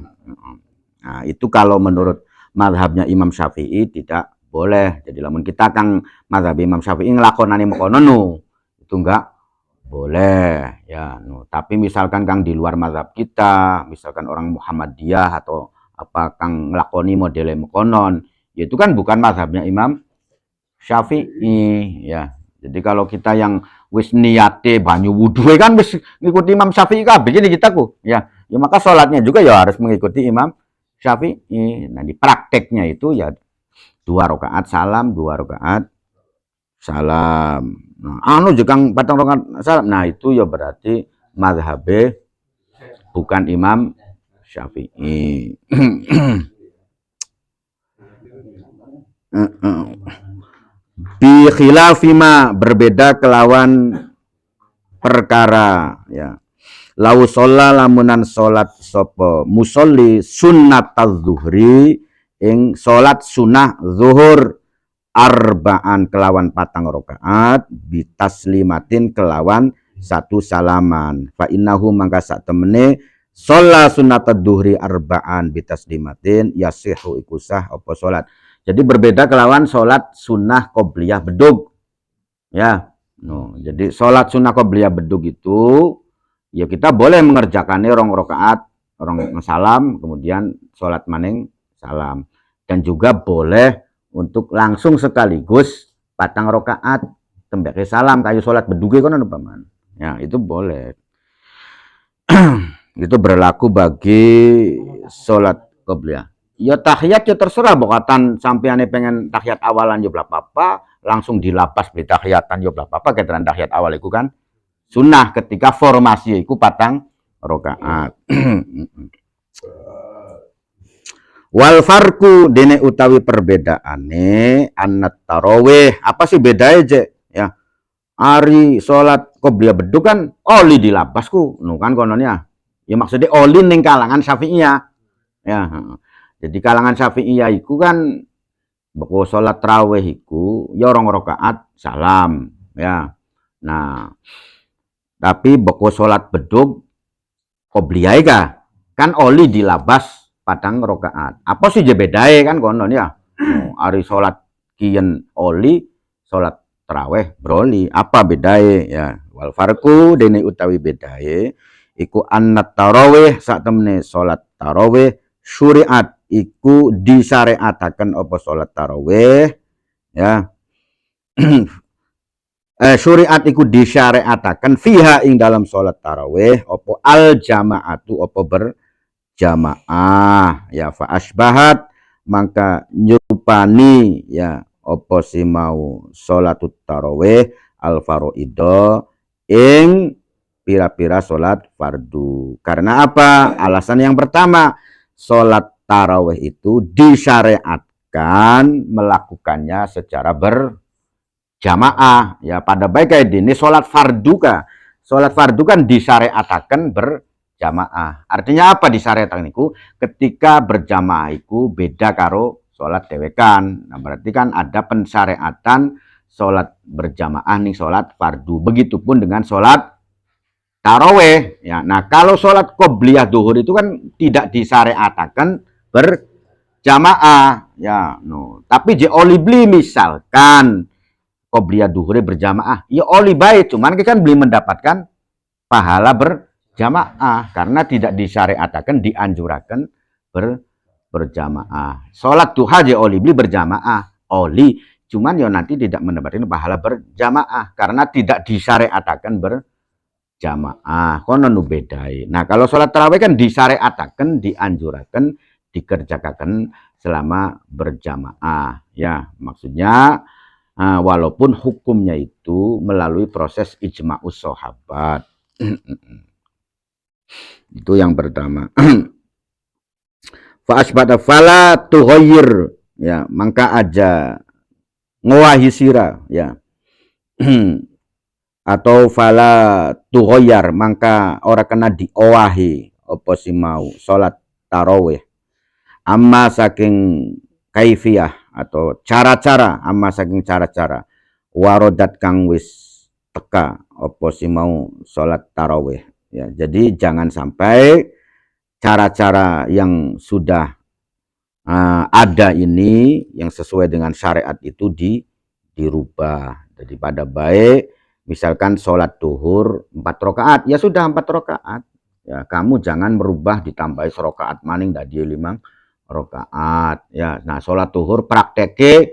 Nah, itu kalau menurut mazhabnya Imam Syafi'i tidak boleh. Jadi lamun kita kang mazhab Imam Syafi'i ngelakonane mengkono no, itu enggak boleh ya. No. Tapi misalkan kang di luar mazhab kita, misalkan orang Muhammadiyah atau apa kang ngelakoni modele mengkonon, ya itu kan bukan mazhabnya Imam Syafi'i ya. Jadi kalau kita yang wis niate banyu wudhu kan wis ngikuti Imam Syafi'i kabeh gini kita ku ya. Ya maka sholatnya juga ya harus mengikuti Imam Syafi'i. Nah di prakteknya itu ya 2 rakaat salam, 2 rakaat salam. Nah, anu jekang patang rakaat salam. Nah itu ya berarti mazhabe bukan Imam Syafi'i. Bi khilafima berbeda kelawan perkara ya. Lau sholla lamunan sholat sopo musolli sunnat az-zuhri ing sholat sunnah zuhur arba'an kelawan patang rakaat bitaslimatin kelawan 1 salaman fa innahu mangka sak temene sholla sunnat az-zuhri arba'an bitaslimatin yasihu iku sah apa sholat. Jadi berbeda kelawan sholat sunnah qobliyah bedug ya. No, jadi sholat sunnah qobliyah bedug itu ya kita boleh mengerjakannya rong rakaat, rong salam, kemudian sholat maning salam. Dan juga boleh untuk langsung sekaligus patang rakaat tembake salam kayu sholat beduge kono paman. Ya, itu boleh. Itu berlaku bagi sholat qobliyah. Ya tahiyat ya terserah bokatan sampeane pengen tahiyat awalan yo apa-apa, langsung dilapas beli tahiyatan yo apa-apa keteran tahiyat awal itu kan sunnah ketika formasi iku patang rakaat. Wal farku dene utawi perbedaane annat tarawih. Apa sih bedanya je ya? Ari salat qobliyah beduk kan oli dilapasku nu kan kononnya. Ya maksudnya oli ning kalangan Syafi'iyah. Ya. Jadi kalangan Syafi'iyah iku kan beko salat tarawih iku ya rong rakaat salam ya. Nah, tapi beko salat beduk qobliyah kan oli dilabas patang rakaat. Apa sih je bedae kan konon ya? Ari salat kiyen oli, salat tarawih broli. Apa bedae ya? Wal farku dene utawi bedae iku annat tarawih sak temene salat tarawih syariat iku disyariataken apa salat tarawih ya. Syariat iku disyariataken fiha ing dalam salat tarawih apa al jamaatu apa berjamaah ya fa asbahat maka nyupani ya apa si mau salatut tarawih al faraidho ing pira-pira salat fardu. Karena apa? Alasan yang pertama, salat tarawih itu disyariatkan melakukannya secara berjamaah ya. Pada baik kayak ini salat fardu kan disyariatkan berjamaah. Artinya apa disyariatkan itu? Ketika berjamaah itu beda karo salat dewekan. Nah berarti kan ada pensyariatan salat berjamaah nih salat fardu. Begitupun dengan salat tarawih ya. Nah kalau sholat qobliyah duhur itu kan tidak disyariatakan berjamaah ya. No. Tapi je oli beli misalkan qobliyah duhur berjamaah ya oli baik, cuman kita kan beli mendapatkan pahala berjamaah karena tidak disyariatakan dianjurkan berjamaah. Sholat duha je oli beli berjamaah oli, cuman ya nanti tidak mendapatkan pahala berjamaah karena tidak disyariatakan jamaah kono nu bedai. Nah kalau sholat tarawih kan disyariataken, dianjuraken, dikerjakan selama berjamaah ya. Maksudnya walaupun hukumnya itu melalui proses ijma'us sahabat. Itu yang pertama. Fa asbata fala tughayyir ya, mangka aja ngowahi sira ya. Atau fala tughayyar mangka ora kena diowahi apa si mau salat tarawih amma saking kaifiyah atau cara-cara, amma saking cara-cara warodat kang wis teka opo si mau sholat tarawih ya. Jadi jangan sampai cara-cara yang sudah ada ini yang sesuai dengan syariat itu dirubah. Jadi pada baik misalkan sholat duhur 4 rakaat, ya sudah 4 rakaat. Ya, kamu jangan merubah ditambahi serokaat maning dari 5 rakaat. Ya, nah sholat duhur prakteknya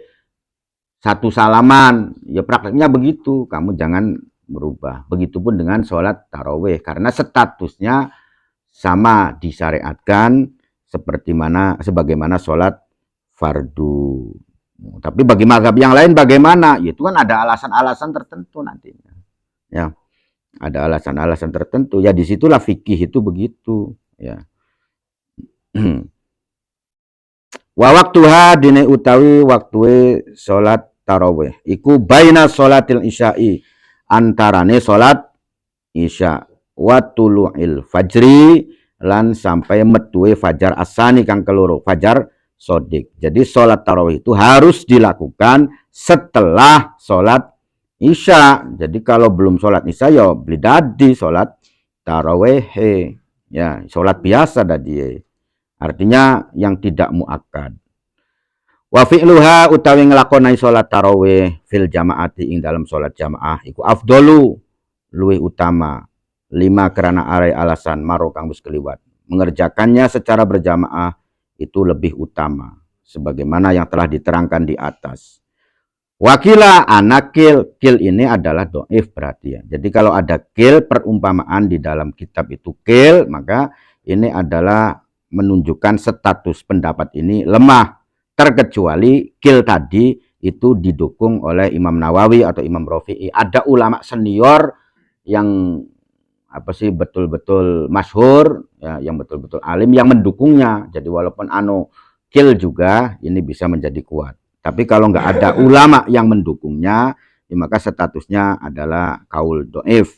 1 salaman, ya prakteknya begitu. Kamu jangan merubah. Begitupun dengan sholat tarawih, karena statusnya sama disyariatkan sebagaimana sholat fardu. Tapi bagi mazhab yang lain bagaimana? Itu kan ada alasan-alasan tertentu nantinya. Ya, ada alasan-alasan tertentu. Ya disitulah fikih itu begitu. Ya. Wa waktuha dine utawi waktue sholat tarawih. Iku baina sholatil isya'i, antarane sholat isya wa tulu'il fajri lan sampai metue fajar asani kang keloro, fajar sodik. Jadi sholat tarawih itu harus dilakukan setelah sholat isya. Jadi kalau belum sholat isya ya beli dadi sholat tarawih ya, sholat biasa dadi. Artinya yang tidak muakkad. Wa fi'luha utawi nglakonai sholat tarawih fil jamaati ing dalam sholat jamaah iku afdolu luwih utama. 5 karena arai alasan maro kang wis keliwat. Mengerjakannya secara berjamaah itu lebih utama sebagaimana yang telah diterangkan di atas. Wakila anakil, kil ini adalah doif berarti ya. Jadi kalau ada kil perumpamaan di dalam kitab itu kil, maka ini adalah menunjukkan status pendapat ini lemah, terkecuali kil tadi itu didukung oleh Imam Nawawi atau Imam Rafi'i. Ada ulama senior yang betul-betul masyhur ya, yang betul-betul alim yang mendukungnya. Jadi walaupun kil juga ini bisa menjadi kuat. Tapi kalau nggak ada ulama yang mendukungnya, ya maka statusnya adalah kaul doif.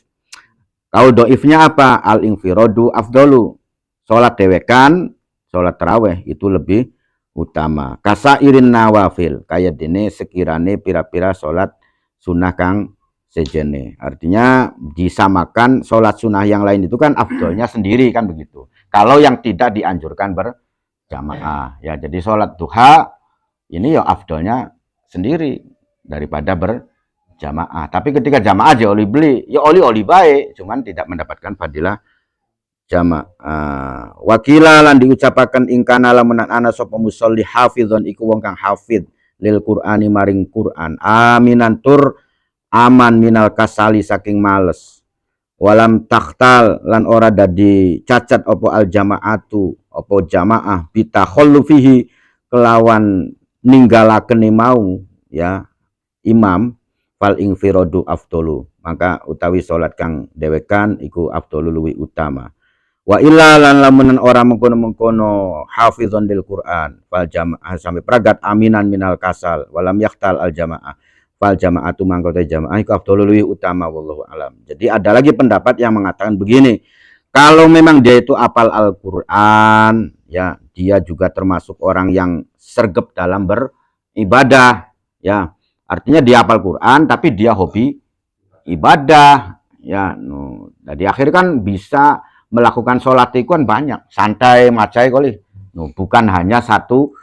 Kaul doifnya apa? Al-infiradu afdolu. Sholat dewekan, sholat taraweh itu lebih utama. Kasairin nawafil, kayak dene sekirane pira-pira sholat sunnah kang sejene. Artinya disamakan sholat sunnah yang lain itu kan afdolnya sendiri kan begitu. Kalau yang tidak dianjurkan berjamaah ya, jadi sholat duha ini ya afdolnya sendiri daripada berjamaah. Tapi ketika jamaah aja oli beli, ya oli baik, cuman tidak mendapatkan fadilah jamaah. Wakila lan diucapakan ingkana lamun ana sapa musolli hafizon iku wong kang hafid lil Qur'ani maring Qur'an. Aminan tur aman minal kasali saking males. Walam takhtal lan ora dadi cacat opo al jamaatu opo jamaah bitakhallufihi kelawan ninggalaken mau ya imam fal infiradu afdolu, maka utawi salat kang dewekan iku afdolu luwi utama. Wa illa lan lamunan ora mengkono-mengkono hafizon lil Qur'an fal jamaah sampai pragat aminan minal kasal walam yakhtal al jamaah fal jamaatu mangkote jamaah iku afdolu luwi utama wallahu alam. Jadi ada lagi pendapat yang mengatakan begini, kalau memang dia itu hafal Al-Qur'an ya, dia juga termasuk orang yang sergap dalam beribadah ya. Artinya dia hafal Quran tapi dia hobi ibadah ya. Jadi akhirnya kan bisa melakukan sholat itu kan banyak, santai macai kali. Bukan hanya 1-2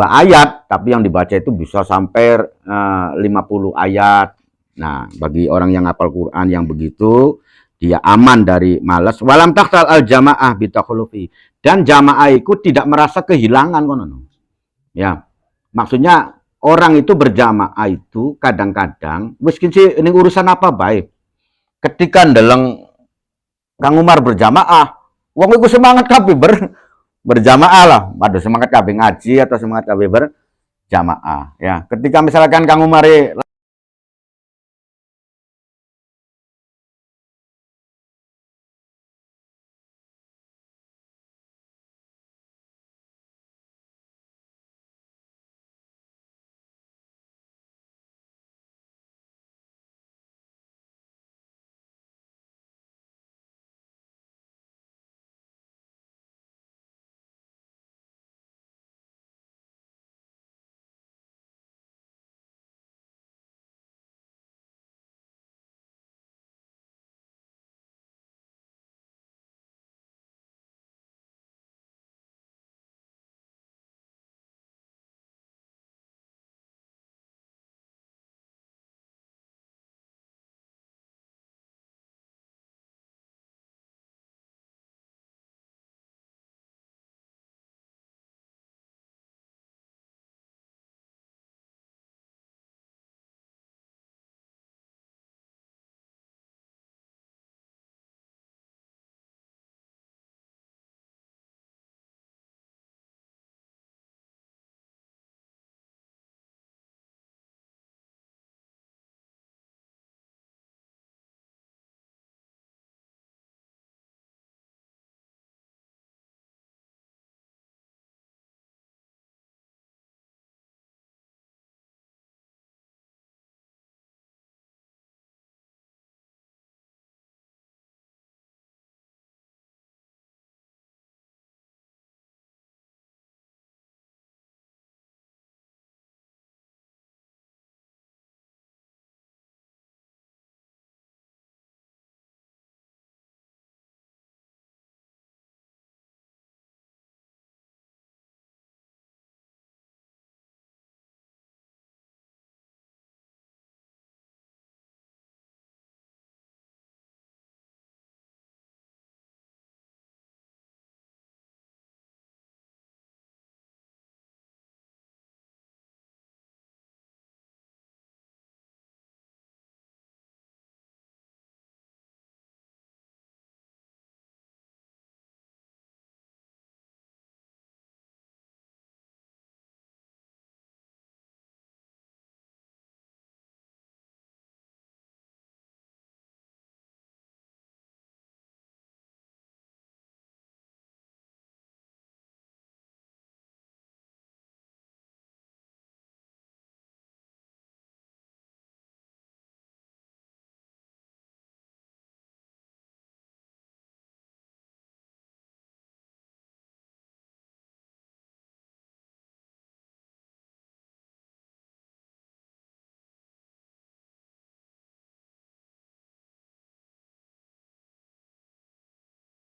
ayat, tapi yang dibaca itu bisa sampai 50 ayat. Nah, bagi orang yang hafal Quran yang begitu, dia aman dari malas. Walam takhtal al jamaah bitakhulufi, dan jamaah itu tidak merasa kehilangan kono. Ya, maksudnya orang itu berjamaah itu kadang-kadang miskin sih ini urusan apa baik. Ketika ndeleng Kang Umar berjamaah, wong iku semangat kabeh berjamaah lah, pada semangat kabeh ngaji atau semangat kabeh berjamaah ya. Ketika misalkan Kang Umar